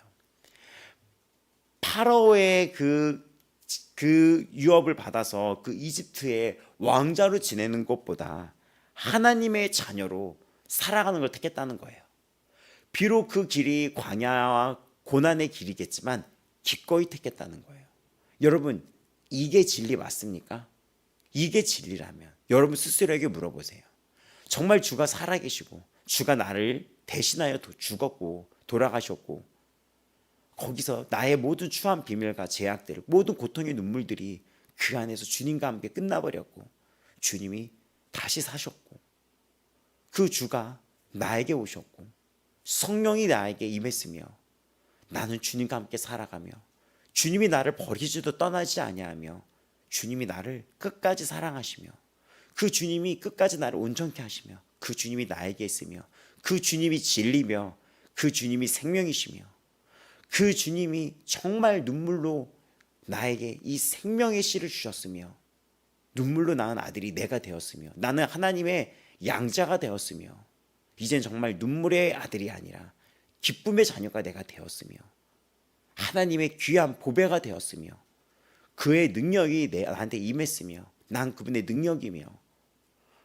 파라오의 그 유업을 받아서 그 이집트의 왕자로 지내는 것보다 하나님의 자녀로 살아가는 걸 택했다는 거예요. 비록 그 길이 광야와 고난의 길이겠지만 기꺼이 택했다는 거예요. 여러분, 이게 진리 맞습니까? 이게 진리라면 여러분 스스로에게 물어보세요. 정말 주가 살아계시고 주가 나를 대신하여 죽었고 돌아가셨고 거기서 나의 모든 추한 비밀과 제약들, 모든 고통의 눈물들이 그 안에서 주님과 함께 끝나버렸고 주님이 다시 사셨고 그 주가 나에게 오셨고 성령이 나에게 임했으며 나는 주님과 함께 살아가며 주님이 나를 버리지도 떠나지 아니하며 주님이 나를 끝까지 사랑하시며 그 주님이 끝까지 나를 온전케 하시며 그 주님이 나에게 있으며 그 주님이 진리며 그 주님이 생명이시며 그 주님이 정말 눈물로 나에게 이 생명의 씨를 주셨으며 눈물로 낳은 아들이 내가 되었으며 나는 하나님의 양자가 되었으며 이젠 정말 눈물의 아들이 아니라 기쁨의 자녀가 내가 되었으며 하나님의 귀한 보배가 되었으며 그의 능력이 나한테 임했으며 난 그분의 능력이며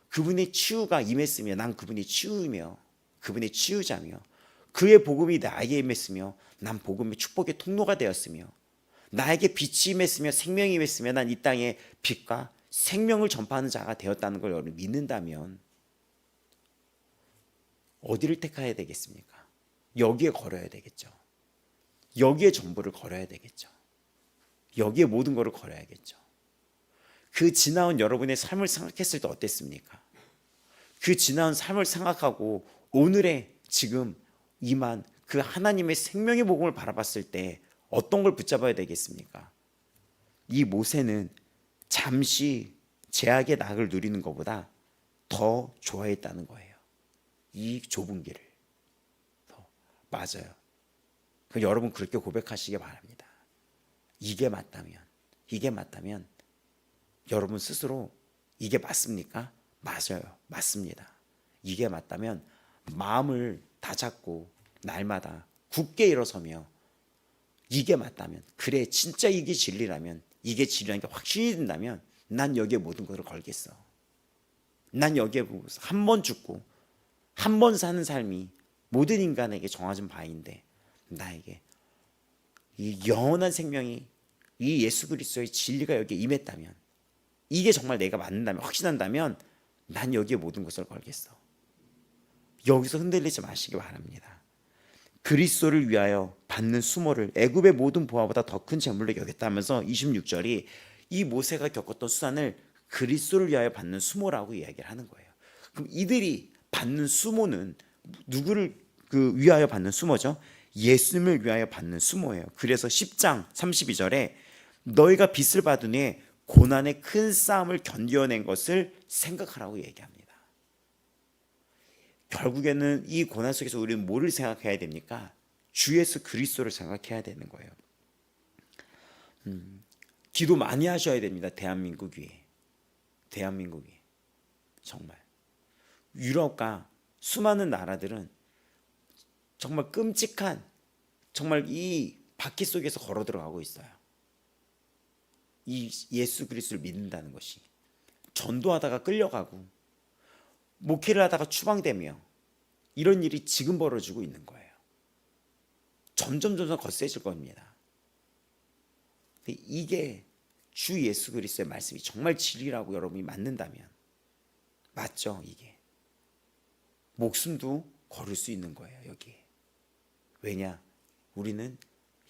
그분의 치유가 임했으며 난 그분의 치유이며 그분의 치유자며 그의 복음이 나에게 임했으며 난 복음의 축복의 통로가 되었으며 나에게 빛이 임했으며 생명이 임했으며 난 이 땅에 빛과 생명을 전파하는 자가 되었다는 걸 여러분 믿는다면 어디를 택해야 되겠습니까? 여기에 걸어야 되겠죠. 여기에 전부를 걸어야 되겠죠. 여기에 모든 것을 걸어야겠죠. 그 지나온 여러분의 삶을 생각했을 때 어땠습니까? 그 지나온 삶을 생각하고 오늘의 지금 임한 그 하나님의 생명의 복음을 바라봤을 때 어떤 걸 붙잡아야 되겠습니까? 이 모세는 잠시 제약의 낙을 누리는 것보다 더 좋아했다는 거예요. 이 좁은 길을. 맞아요. 여러분 그렇게 고백하시기 바랍니다. 이게 맞다면 여러분 스스로 이게 맞습니까? 맞아요. 맞습니다. 이게 맞다면 마음을 다잡고 날마다 굳게 일어서며 이게 맞다면 그래 진짜 이게 진리라면 이게 진리라는 게 확신이 든다면 난 여기에 모든 것을 걸겠어. 난 여기에 한 번 죽고 한 번 사는 삶이 모든 인간에게 정해진 바인데 나에게 이 영원한 생명이 이 예수 그리스도의 진리가 여기에 임했다면 이게 정말 내가 맞는다면 확신한다면 난 여기에 모든 것을 걸겠어. 여기서 흔들리지 마시기 바랍니다. 그리스도를 위하여 받는 수모를 애굽의 모든 보화보다 더 큰 재물로 여겼다면서 26절이 이 모세가 겪었던 수단을 그리스도를 위하여 받는 수모라고 이야기를 하는 거예요. 그럼 이들이 받는 수모는 누구를 위하여 받는 수모죠? 예수님을 위하여 받는 수모예요. 그래서 10장 32절에 너희가 빚을 받은 후에 고난의 큰 싸움을 견뎌낸 것을 생각하라고 얘기합니다. 결국에는 이 고난 속에서 우리는 뭐를 생각해야 됩니까? 주 예수 그리스도를 생각해야 되는 거예요. 기도 많이 하셔야 됩니다. 대한민국 위에 정말 유럽과 수많은 나라들은 정말 끔찍한 정말 이 바퀴 속에서 걸어 들어가고 있어요. 이 예수 그리스도를 믿는다는 것이 전도하다가 끌려가고 목회를 하다가 추방되며 이런 일이 지금 벌어지고 있는 거예요. 점점 거세질 겁니다. 근데 이게 주 예수 그리스도의 말씀이 정말 진리라고 여러분이 믿는다면 맞죠? 이게 목숨도 걸을 수 있는 거예요. 여기에. 왜냐? 우리는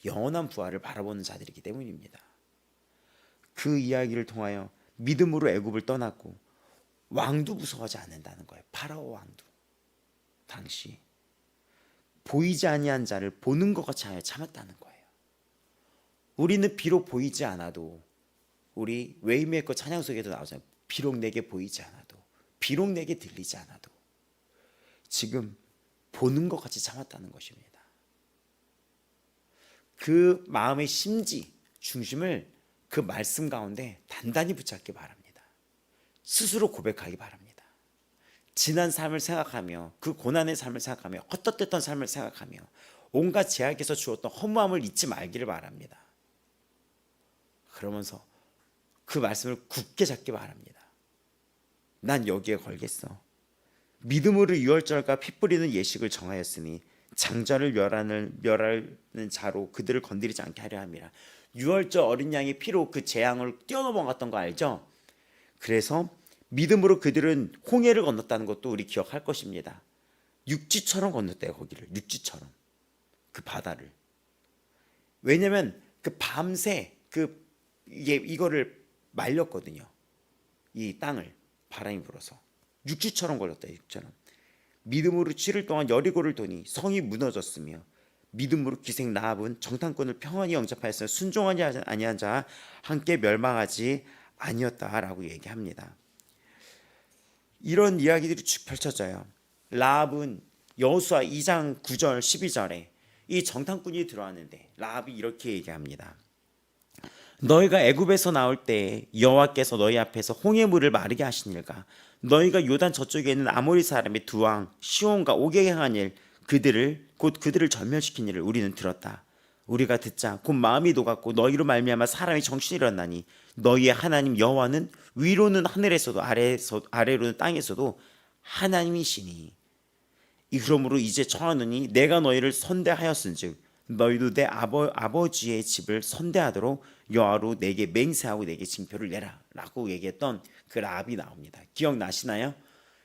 영원한 부활을 바라보는 자들이기 때문입니다. 그 이야기를 통하여 믿음으로 애굽을 떠났고 왕도 무서워하지 않는다는 거예요. 파라오 왕도 당시 보이지 아니한 자를 보는 것 같이 하여 참았다는 거예요. 우리는 비록 보이지 않아도 우리 웨이메이커 찬양 속에도 나오잖아요. 비록 내게 보이지 않아도 비록 내게 들리지 않아도 지금 보는 것 같이 참았다는 것입니다. 그 마음의 심지 중심을 그 말씀 가운데 단단히 붙잡기 바랍니다. 스스로 고백하기 바랍니다. 지난 삶을 생각하며 그 고난의 삶을 생각하며 헛헛했던 삶을 생각하며 온갖 제약에서 주었던 허무함을 잊지 말기를 바랍니다. 그러면서 그 말씀을 굳게 잡기 바랍니다. 난 여기에 걸겠어. 믿음으로 유월절과 피 뿌리는 예식을 정하였으니 장자를 멸하는 자로 그들을 건드리지 않게 하려 함이라. 유월절 어린 양의 피로 그 재앙을 뛰어넘어갔던 거 알죠? 그래서 믿음으로 그들은 홍해를 건넜다는 것도 우리 기억할 것입니다. 육지처럼 건넜대요. 거기를 육지처럼 그 바다를. 왜냐하면 그 밤새 이거를 말렸거든요. 이 땅을 바람이 불어서 육지처럼 걸렸다. 육지처럼. 믿음으로 7일 동안 여리고를 도니 성이 무너졌으며 믿음으로 기생 라합은 정탐꾼을 평안히 영접하였으며 순종하지 아니한 자와 함께 멸망하지 아니었다라고 얘기합니다. 이런 이야기들이 쭉 펼쳐져요. 라합은 여호수아 2장 9절 12절에 이 정탐꾼이 들어왔는데 라합이 이렇게 얘기합니다. 너희가 애굽에서 나올 때 여호와께서 너희 앞에서 홍해 물을 마르게 하시니까 너희가 요단 저쪽에 있는 아모리 사람의 두 왕 시온과 오게 행한 일 그들을 전멸시킨 일을 우리는 들었다. 우리가 듣자 곧 마음이 녹았고 너희로 말미암아 사람이 정신이 일어나니 너희의 하나님 여호와는 위로는 하늘에서도 아래로는 땅에서도 하나님이시니 그러므로 이제 청하노니 내가 너희를 선대하였은즉 너희도 내 아버지의 집을 선대하도록 여호와로 내게 맹세하고 내게 징표를 내라 라고 얘기했던 그 라합이 나옵니다. 기억나시나요?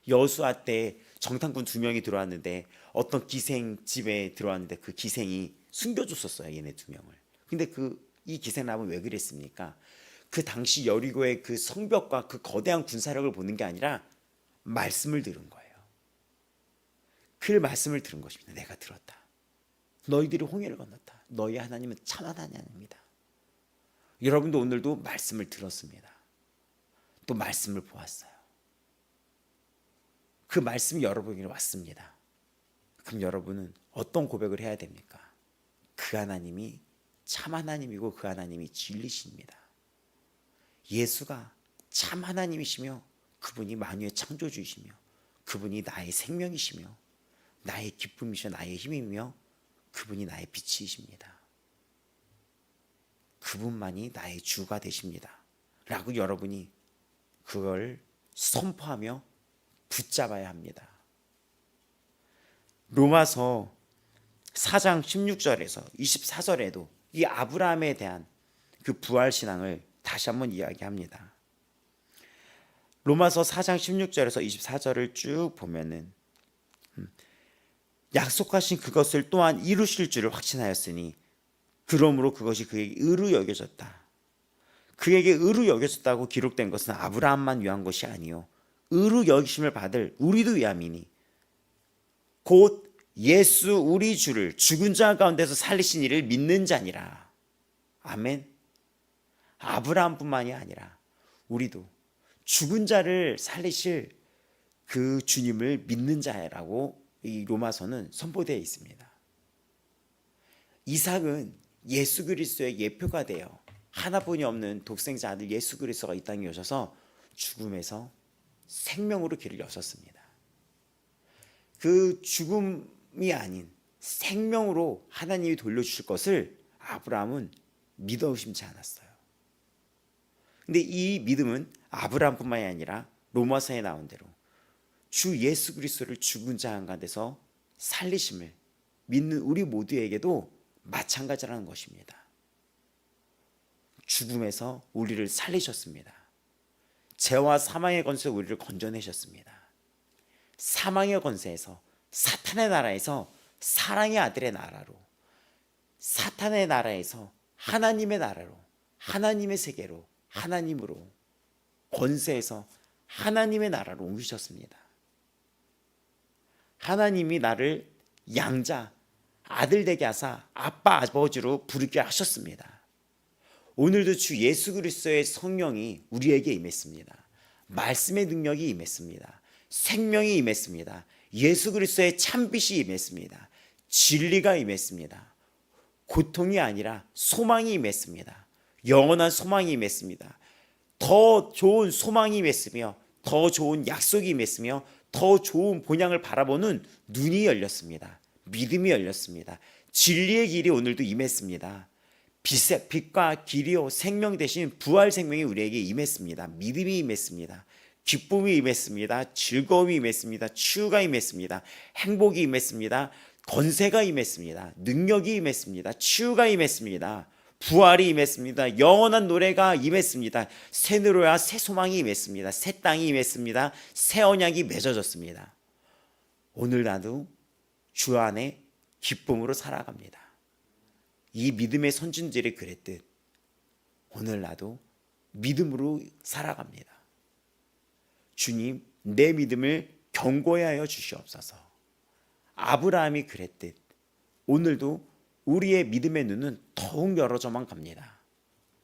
여호수아 때 정탐꾼 2명이 들어왔는데 어떤 기생 집에 들어왔는데 그 기생이 숨겨줬었어요, 얘네 2명을. 근데 이 기생 라합은 왜 그랬습니까? 그 당시 여리고의 그 성벽과 그 거대한 군사력을 보는 게 아니라 말씀을 들은 거예요. 그 말씀을 들은 것입니다. 내가 들었다. 너희들이 홍해를 건넜다. 너희 하나님은 참 하나님입니다. 여러분도 오늘도 말씀을 들었습니다. 또 말씀을 보았어요. 그 말씀이 여러분에게 왔습니다. 그럼 여러분은 어떤 고백을 해야 됩니까? 그 하나님이 참 하나님이고 그 하나님이 진리십니다. 예수가 참 하나님이시며 그분이 만유의 창조주이시며 그분이 나의 생명이시며 나의 기쁨이시며 나의 힘이며 그분이 나의 빛이십니다. 그분만이 나의 주가 되십니다. 라고 여러분이 그걸 선포하며 붙잡아야 합니다. 로마서 4장 16절에서 24절에도 이 아브라함에 대한 그 부활신앙을 다시 한번 이야기합니다. 로마서 4장 16절에서 24절을 쭉 보면은 약속하신 그것을 또한 이루실 줄을 확신하였으니 그러므로 그것이 그에게 의로 여겨졌다. 그에게 의로 여겨졌다고 기록된 것은 아브라함만 위한 것이 아니요 의로 여기심을 받을 우리도 위함이니 곧 예수 우리 주를 죽은 자 가운데서 살리신 이를 믿는 자니라. 아멘. 아브라함뿐만이 아니라 우리도 죽은 자를 살리실 그 주님을 믿는 자라고 이 로마서는 선포되어 있습니다. 이삭은 예수 그리스도의 예표가 되어 하나뿐이 없는 독생자 아들 예수 그리스도가 이 땅에 오셔서 죽음에서 생명으로 길을 여셨습니다. 그 죽음이 아닌 생명으로 하나님이 돌려주실 것을 아브라함은 믿어 의심치 않았어요. 근데 이 믿음은 아브라함뿐만이 아니라 로마서에 나온 대로 주 예수 그리스도를 죽은 자 가운데서 살리심을 믿는 우리 모두에게도 마찬가지라는 것입니다. 죽음에서 우리를 살리셨습니다. 죄와 사망의 권세에서 우리를 건져내셨습니다. 사망의 권세에서 사탄의 나라에서 사랑의 아들의 나라로 사탄의 나라에서 하나님의 나라로 하나님의 세계로 하나님으로 권세에서 하나님의 나라로 옮기셨습니다. 하나님이 나를 양자 아들 되게 하사 아빠 아버지로 부르게 하셨습니다. 오늘도 주 예수 그리스도의 성령이 우리에게 임했습니다. 말씀의 능력이 임했습니다. 생명이 임했습니다. 예수 그리스도의 참빛이 임했습니다. 진리가 임했습니다. 고통이 아니라 소망이 임했습니다. 영원한 소망이 임했습니다. 더 좋은 소망이 임했으며 더 좋은 약속이 임했으며 더 좋은 본향을 바라보는 눈이 열렸습니다. 믿음이 열렸습니다. 진리의 길이 오늘도 임했습니다. 빛과 길이요 생명 대신 부활 생명이 우리에게 임했습니다. 믿음이 임했습니다. 기쁨이 임했습니다. 즐거움이 임했습니다. 치유가 임했습니다. 행복이 임했습니다. 권세가 임했습니다. 능력이 임했습니다. 치유가 임했습니다. 부활이 임했습니다. 영원한 노래가 임했습니다. 새 노래와 새 소망이 임했습니다. 새 땅이 임했습니다. 새 언약이 맺어졌습니다. 오늘 나도 주 안에 기쁨으로 살아갑니다. 이 믿음의 선진들이 그랬듯 오늘 나도 믿음으로 살아갑니다. 주님, 내 믿음을 견고히 하여 주시옵소서. 아브라함이 그랬듯 오늘도 우리의 믿음의 눈은 더욱 열어져만 갑니다.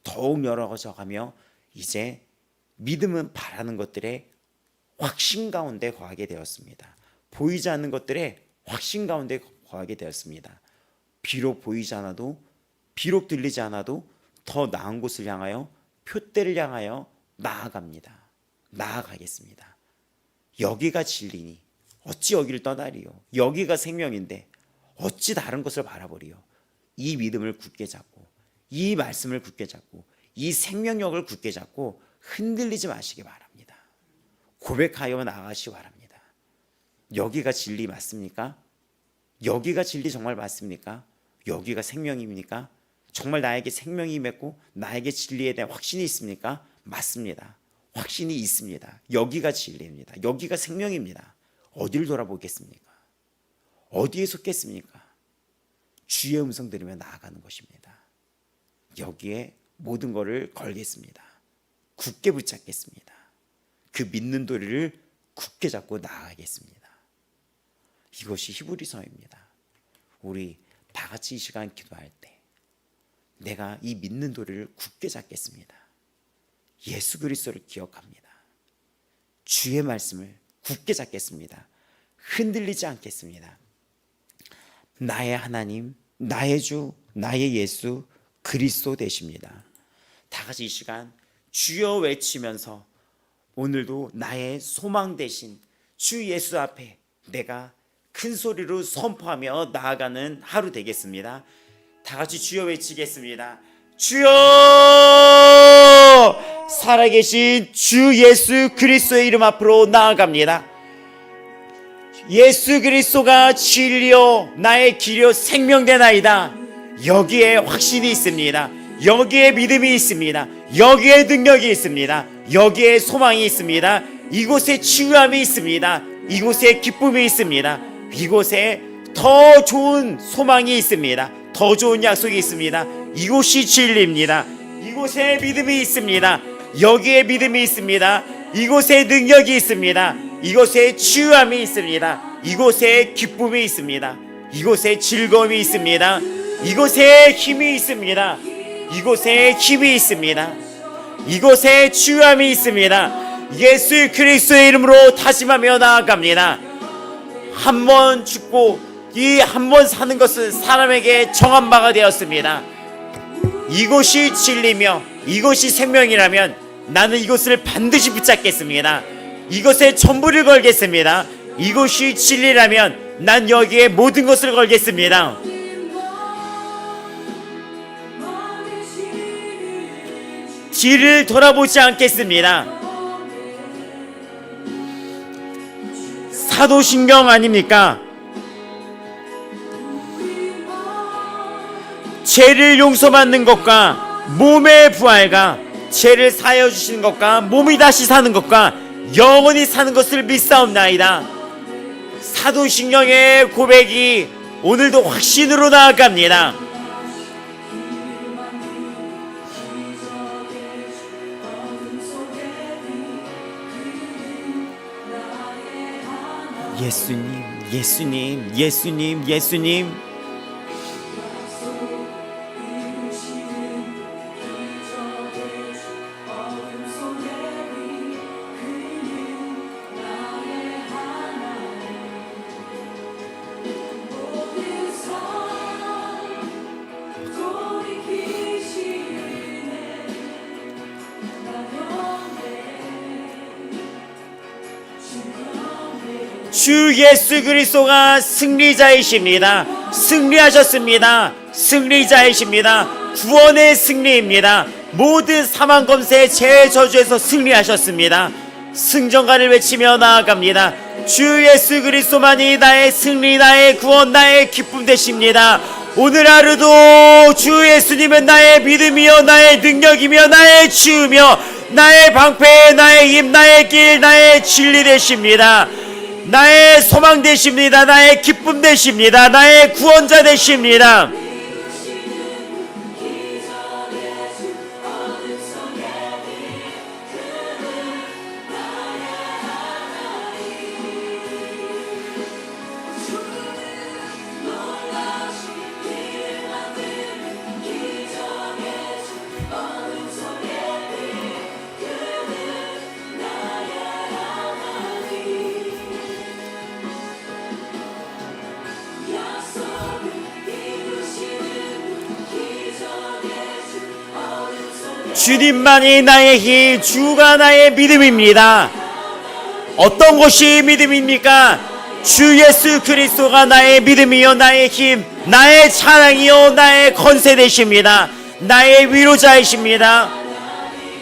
더욱 열어져 가며 이제 믿음은 바라는 것들의 확신 가운데 거하게 되었습니다. 보이지 않는 것들의 확신 가운데 거하게 되었습니다. 비록 보이지 않아도, 비록 들리지 않아도 더 나은 곳을 향하여, 표대를 향하여 나아가겠습니다. 여기가 진리니 어찌 여기를 떠나리요. 여기가 생명인데 어찌 다른 것을 바라보리요. 이 믿음을 굳게 잡고, 이 말씀을 굳게 잡고, 이 생명력을 굳게 잡고 흔들리지 마시기 바랍니다. 고백하여 나아가시기 바랍니다. 여기가 진리 맞습니까? 여기가 진리 정말 맞습니까? 여기가 생명입니까? 정말 나에게 생명이 임했고 나에게 진리에 대한 확신이 있습니까? 맞습니다. 확신이 있습니다. 여기가 진리입니다. 여기가 생명입니다. 어디를 돌아보겠습니까? 어디에 속겠습니까? 주의 음성 들으며 나아가는 것입니다. 여기에 모든 것을 걸겠습니다. 굳게 붙잡겠습니다. 그 믿는 도리를 굳게 잡고 나아가겠습니다. 이것이 히브리서입니다. 우리 다 같이 이 시간 기도할 때 내가 이 믿는 도리를 굳게 잡겠습니다. 예수 그리스도를 기억합니다. 주의 말씀을 굳게 잡겠습니다. 흔들리지 않겠습니다. 나의 하나님, 나의 주, 나의 예수 그리스도 되십니다. 다 같이 이 시간 주여 외치면서 오늘도 나의 소망 되신 주 예수 앞에 내가 큰 소리로 선포하며 나아가는 하루 되겠습니다. 다 같이 주여 외치겠습니다. 주여! 살아계신 주 예수 그리스도의 이름 앞으로 나아갑니다. 예수 그리스도가 진리요 나의 길이요 생명되나이다. 여기에 확신이 있습니다. 여기에 믿음이 있습니다. 여기에 능력이 있습니다. 여기에 소망이 있습니다. 이곳에 치유함이 있습니다. 이곳에 기쁨이 있습니다. 이곳에 더 좋은 소망이 있습니다. 더 좋은 약속이 있습니다. 이곳이 진리입니다. 이곳에 믿음이 있습니다. 여기에 믿음이 있습니다. 이곳에 능력이 있습니다. 이곳에 치유함이 있습니다. 이곳에 기쁨이 있습니다. 이곳에 즐거움이 있습니다. 이곳에 힘이 있습니다. 이곳에 힘이 있습니다. 이곳에 치유함이 있습니다. 예수 그리스도의 이름으로 다짐하며 나아갑니다. 한 번 죽고 이 한 번 사는 것은 사람에게 정한 바가 되었습니다. 이곳이 진리며 이곳이 생명이라면 나는 이곳을 반드시 붙잡겠습니다. 이것에 전부를 걸겠습니다. 이곳이 진리라면 난 여기에 모든 것을 걸겠습니다. 뒤를 돌아보지 않겠습니다. 사도신경 아닙니까? 죄를 용서받는 것과 몸의 부활과 죄를 사하여 주시는 것과 몸이 다시 사는 것과 영원히 사는 것을 믿사옵나이다. 사도신경의 고백이 오늘도 확신으로 나아갑니다. 예수님, 예수님, 예수님, 예수님. 주 예수 그리스도가 승리자이십니다. 승리하셨습니다. 승리자이십니다. 구원의 승리입니다. 모든 사망 검세 죄의 저주에서 승리하셨습니다. 승전가를 외치며 나아갑니다. 주 예수 그리스도만이 나의 승리, 나의 구원, 나의 기쁨 되십니다. 오늘 하루도 주 예수님은 나의 믿음이요 나의 능력이며 나의 치유며 나의 방패, 나의 힘, 나의 길, 나의 진리 되십니다. 나의 소망 되십니다. 나의 기쁨 되십니다. 나의 구원자 되십니다. 주님만이 나의 힘, 주가 나의 믿음입니다. 어떤 것이 믿음입니까? 주 예수 그리스도가 나의 믿음이요 나의 힘, 나의 찬양이요 나의 권세 되십니다. 나의 위로자이십니다.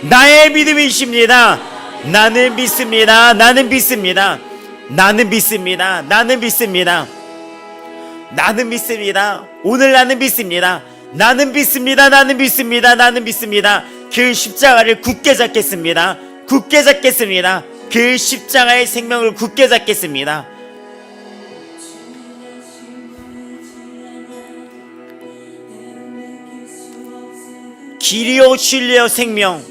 나의 믿음이십니다. 나는 믿습니다. 나는 믿습니다. 나는 믿습니다. 나는 믿습니다. 나는 믿습니다. 오늘 나는 믿습니다. 나는 믿습니다. 나는 믿습니다. 나는 믿습니다. 그 십자가를 굳게 잡겠습니다. 굳게 잡겠습니다. 그 십자가의 생명을 굳게 잡겠습니다. 길이요 진리요 생명,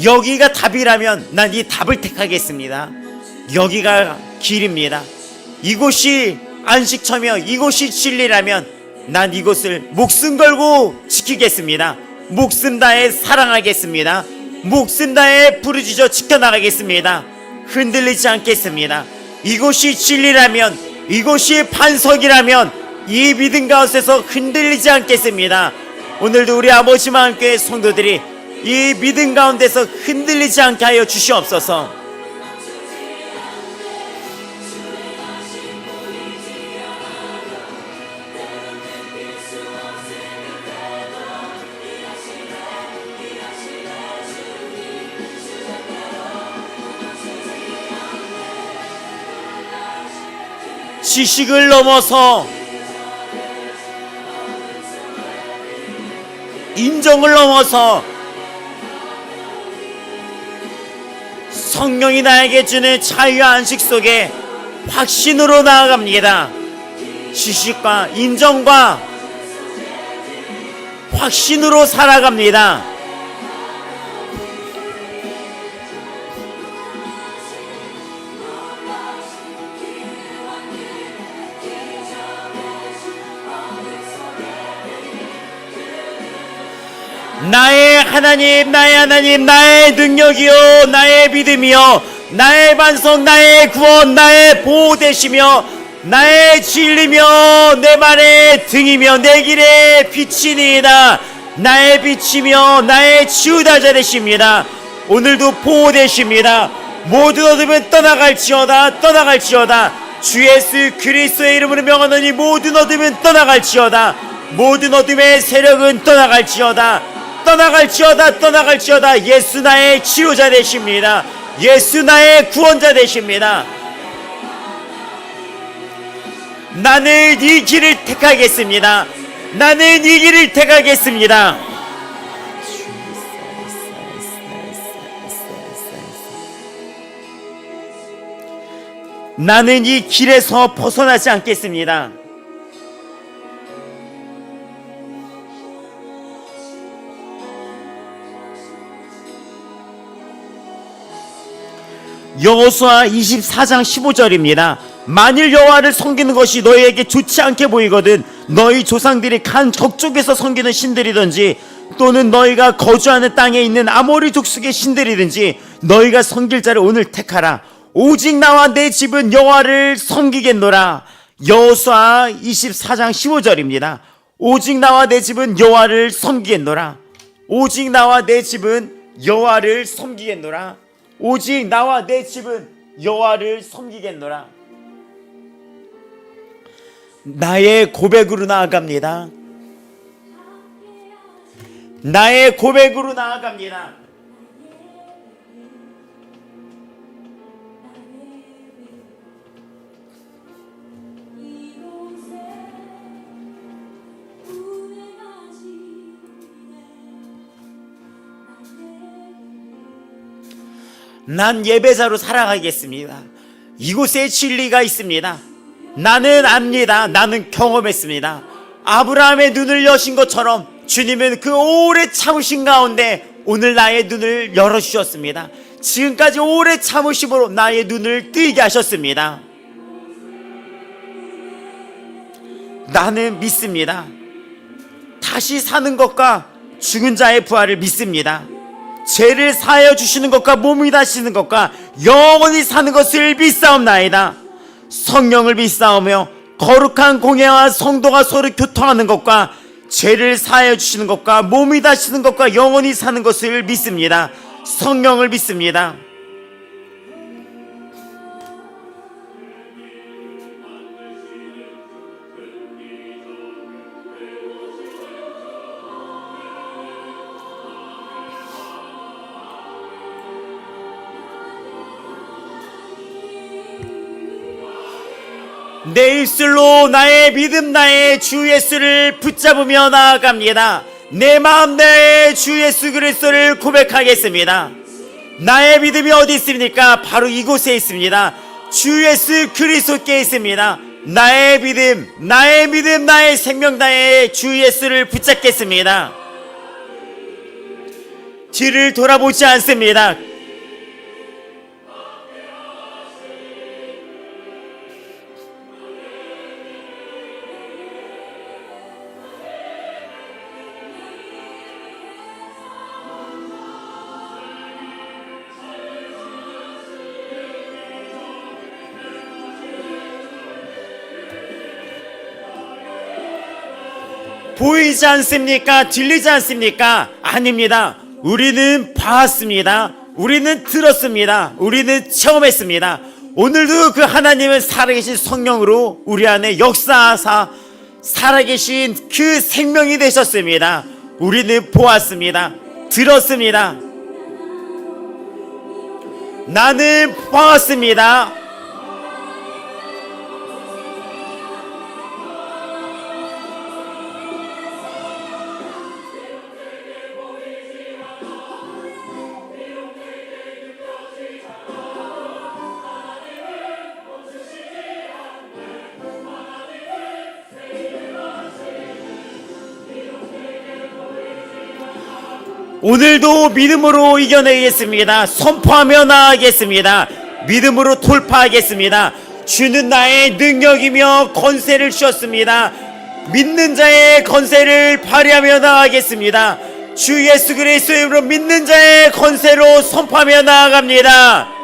여기가 답이라면 난 이 답을 택하겠습니다. 여기가 길입니다. 이곳이 안식처며 이곳이 진리라면 난 이곳을 목숨 걸고 지키겠습니다. 목숨 다해 사랑하겠습니다. 목숨 다해 부르짖어 지켜나가겠습니다. 흔들리지 않겠습니다. 이곳이 진리라면, 이곳이 반석이라면 이 믿음 가운데서 흔들리지 않겠습니다. 오늘도 우리 아버지와 함께 성도들이 이 믿음 가운데서 흔들리지 않게 하여 주시옵소서. 지식을 넘어서 인정을 넘어서 성령이 나에게 주는 자유와 안식 속에 확신으로 나아갑니다. 지식과 인정과 확신으로 살아갑니다. 나의 하나님, 나의 하나님, 나의 능력이요 나의 믿음이요 나의 반석, 나의 구원, 나의 보호 되시며 나의 진리며 내 말의 등이며 내 길의 빛이니이다. 나의 빛이며 나의 치유자자 되십니다. 오늘도 보호 되십니다. 모든 어둠은 떠나갈지어다. 떠나갈지어다. 주 예수 그리스도의 이름으로 명하노니 모든 어둠은 떠나갈지어다. 모든 어둠의 세력은 떠나갈지어다. 떠나갈지어다. 떠나갈지어다. 예수 나의 치유자 되십니다. 예수 나의 구원자 되십니다. 나는 이 길을 택하겠습니다. 나는 이 길을 택하겠습니다. 나는 이 길에서 벗어나지 않겠습니다. 여호수아 24장 15절입니다. 만일 여호와를 섬기는 것이 너희에게 좋지 않게 보이거든 너희 조상들이 간 저쪽에서 섬기는 신들이든지 또는 너희가 거주하는 땅에 있는 아모리 족속의 신들이든지 너희가 섬길 자를 오늘 택하라. 오직 나와 내 집은 여호와를 섬기겠노라. 여호수아 24장 15절입니다. 오직 나와 내 집은 여호와를 섬기겠노라. 오직 나와 내 집은 여호와를 섬기겠노라. 오직 나와 내 집은 여호와를 섬기겠노라. 나의 고백으로 나아갑니다. 나의 고백으로 나아갑니다. 난 예배자로 살아가겠습니다. 이곳에 진리가 있습니다. 나는 압니다. 나는 경험했습니다. 아브라함의 눈을 여신 것처럼 주님은 그 오래 참으신 가운데 오늘 나의 눈을 열어주셨습니다. 지금까지 오래 참으심으로 나의 눈을 뜨게 하셨습니다. 나는 믿습니다. 다시 사는 것과 죽은 자의 부활을 믿습니다. 죄를 사하여 주시는 것과 몸이 다시는 것과 영원히 사는 것을 믿사옵나이다. 성령을 믿사오며 거룩한 공예와 성도가 서로 교통하는 것과 죄를 사하여 주시는 것과 몸이 다시는 것과 영원히 사는 것을 믿습니다. 성령을 믿습니다. 내 입술로 나의 믿음 나의 주 예수를 붙잡으며 나아갑니다. 내 마음 나의 주 예수 그리스도를 고백하겠습니다. 나의 믿음이 어디 있습니까? 바로 이곳에 있습니다. 주 예수 그리스도께 있습니다. 나의 믿음 나의 생명 나의 주 예수를 붙잡겠습니다. 뒤를 돌아보지 않습니다. 보이지 않습니까? 들리지 않습니까? 아닙니다. 우리는 봤습니다. 우리는 들었습니다. 우리는 체험했습니다. 오늘도 그 하나님은 살아계신 성령으로 우리 안에 역사하사 살아계신 그 생명이 되셨습니다. 우리는 보았습니다. 들었습니다. 나는 보았습니다. 오늘도 믿음으로 이겨내겠습니다. 선포하며 나아가겠습니다. 믿음으로 돌파하겠습니다. 주는 나의 능력이며 권세를 주셨습니다. 믿는 자의 권세를 발휘하며 나아가겠습니다. 주 예수 그리스도의 이름으로 믿는 자의 권세로 선포하며 나아갑니다.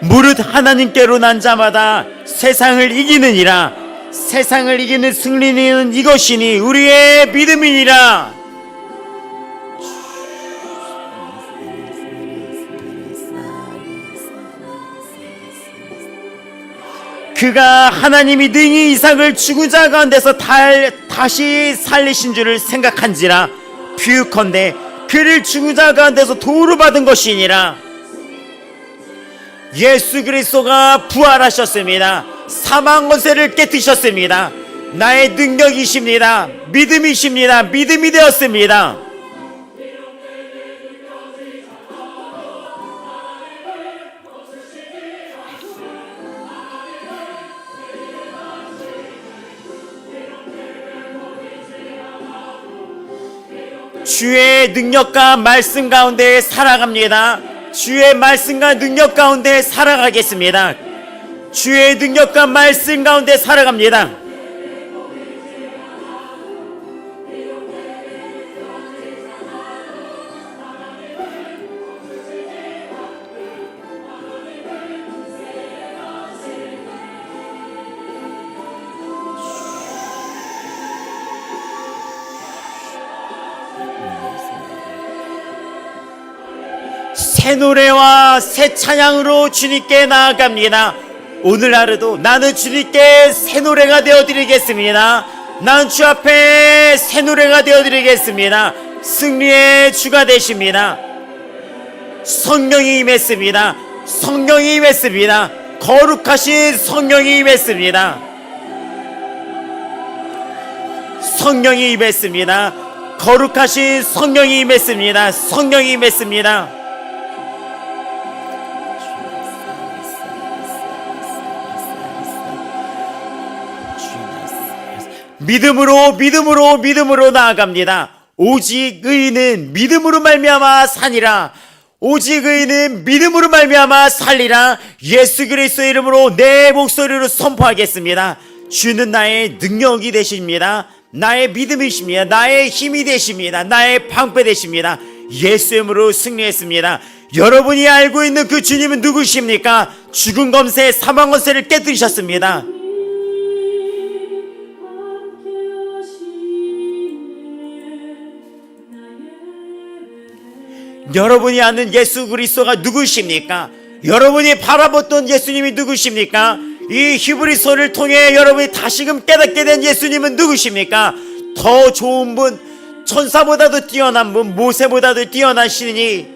무릇 하나님께로 난 자마다 세상을 이기느니라. 세상을 이기는 승리는 이것이니 우리의 믿음이니라. 그가 하나님이 능히 이삭을 죽은 자 가운데서 다시 살리신 줄을 생각한지라. 비유컨대 그를 죽은 자 가운데서 도로 받은 것이니라. 예수 그리스도가 부활하셨습니다. 사망 권세를 깨뜨리셨습니다. 나의 능력이십니다. 믿음이십니다. 믿음이 되었습니다. 주의 능력과 말씀 가운데 살아갑니다. 주의 말씀과 능력 가운데 살아가겠습니다. 주의 능력과 말씀 가운데 살아갑니다. 새 노래와 새 찬양으로 주님께 나아갑니다. 오늘 하루도 나는 주님께 새 노래가 되어드리겠습니다. 나는 주 앞에 새 노래가 되어드리겠습니다. 승리의 주가 되십니다. 성령이 임했습니다. 성령이 임했습니다. 거룩하신 성령이 임했습니다. 성령이 임했습니다. 거룩하신 성령이 임했습니다. 성령이 임했습니다. 믿음으로 나아갑니다. 오직 의인은 믿음으로 말미암아 사니라. 오직 의인은 믿음으로 말미암아 살리라. 예수 그리스도의 이름으로 내 목소리로 선포하겠습니다. 주는 나의 능력이 되십니다. 나의 믿음이십니다. 나의 힘이 되십니다. 나의 방패 되십니다. 예수의 이름으로 승리했습니다. 여러분이 알고 있는 그 주님은 누구십니까? 죽은 검세, 사망 권세를 깨뜨리셨습니다. 여러분이 아는 예수 그리스도가 누구십니까? 여러분이 바라봤던 예수님이 누구십니까? 이 히브리서를 통해 여러분이 다시금 깨닫게 된 예수님은 누구십니까? 더 좋은 분, 천사보다도 뛰어난 분, 모세보다도 뛰어나시니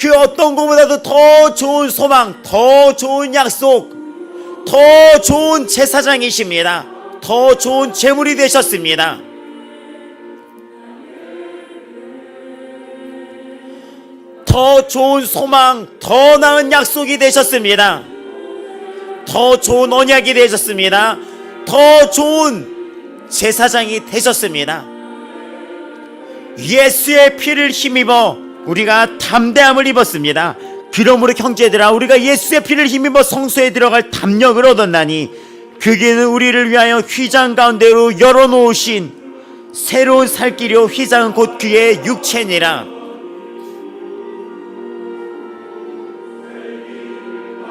그 어떤 것보다도 더 좋은 소망, 더 좋은 약속, 더 좋은 제사장이십니다. 더 좋은 제물이 되셨습니다. 더 좋은 소망, 더 나은 약속이 되셨습니다. 더 좋은 언약이 되셨습니다. 더 좋은 제사장이 되셨습니다. 예수의 피를 힘입어 우리가 담대함을 입었습니다. 그러므로 형제들아, 우리가 예수의 피를 힘입어 성소에 들어갈 담력을 얻었나니 그게는 우리를 위하여 휘장 가운데로 열어놓으신 새로운 살 길이요 휘장은 곧 그의 육체니라.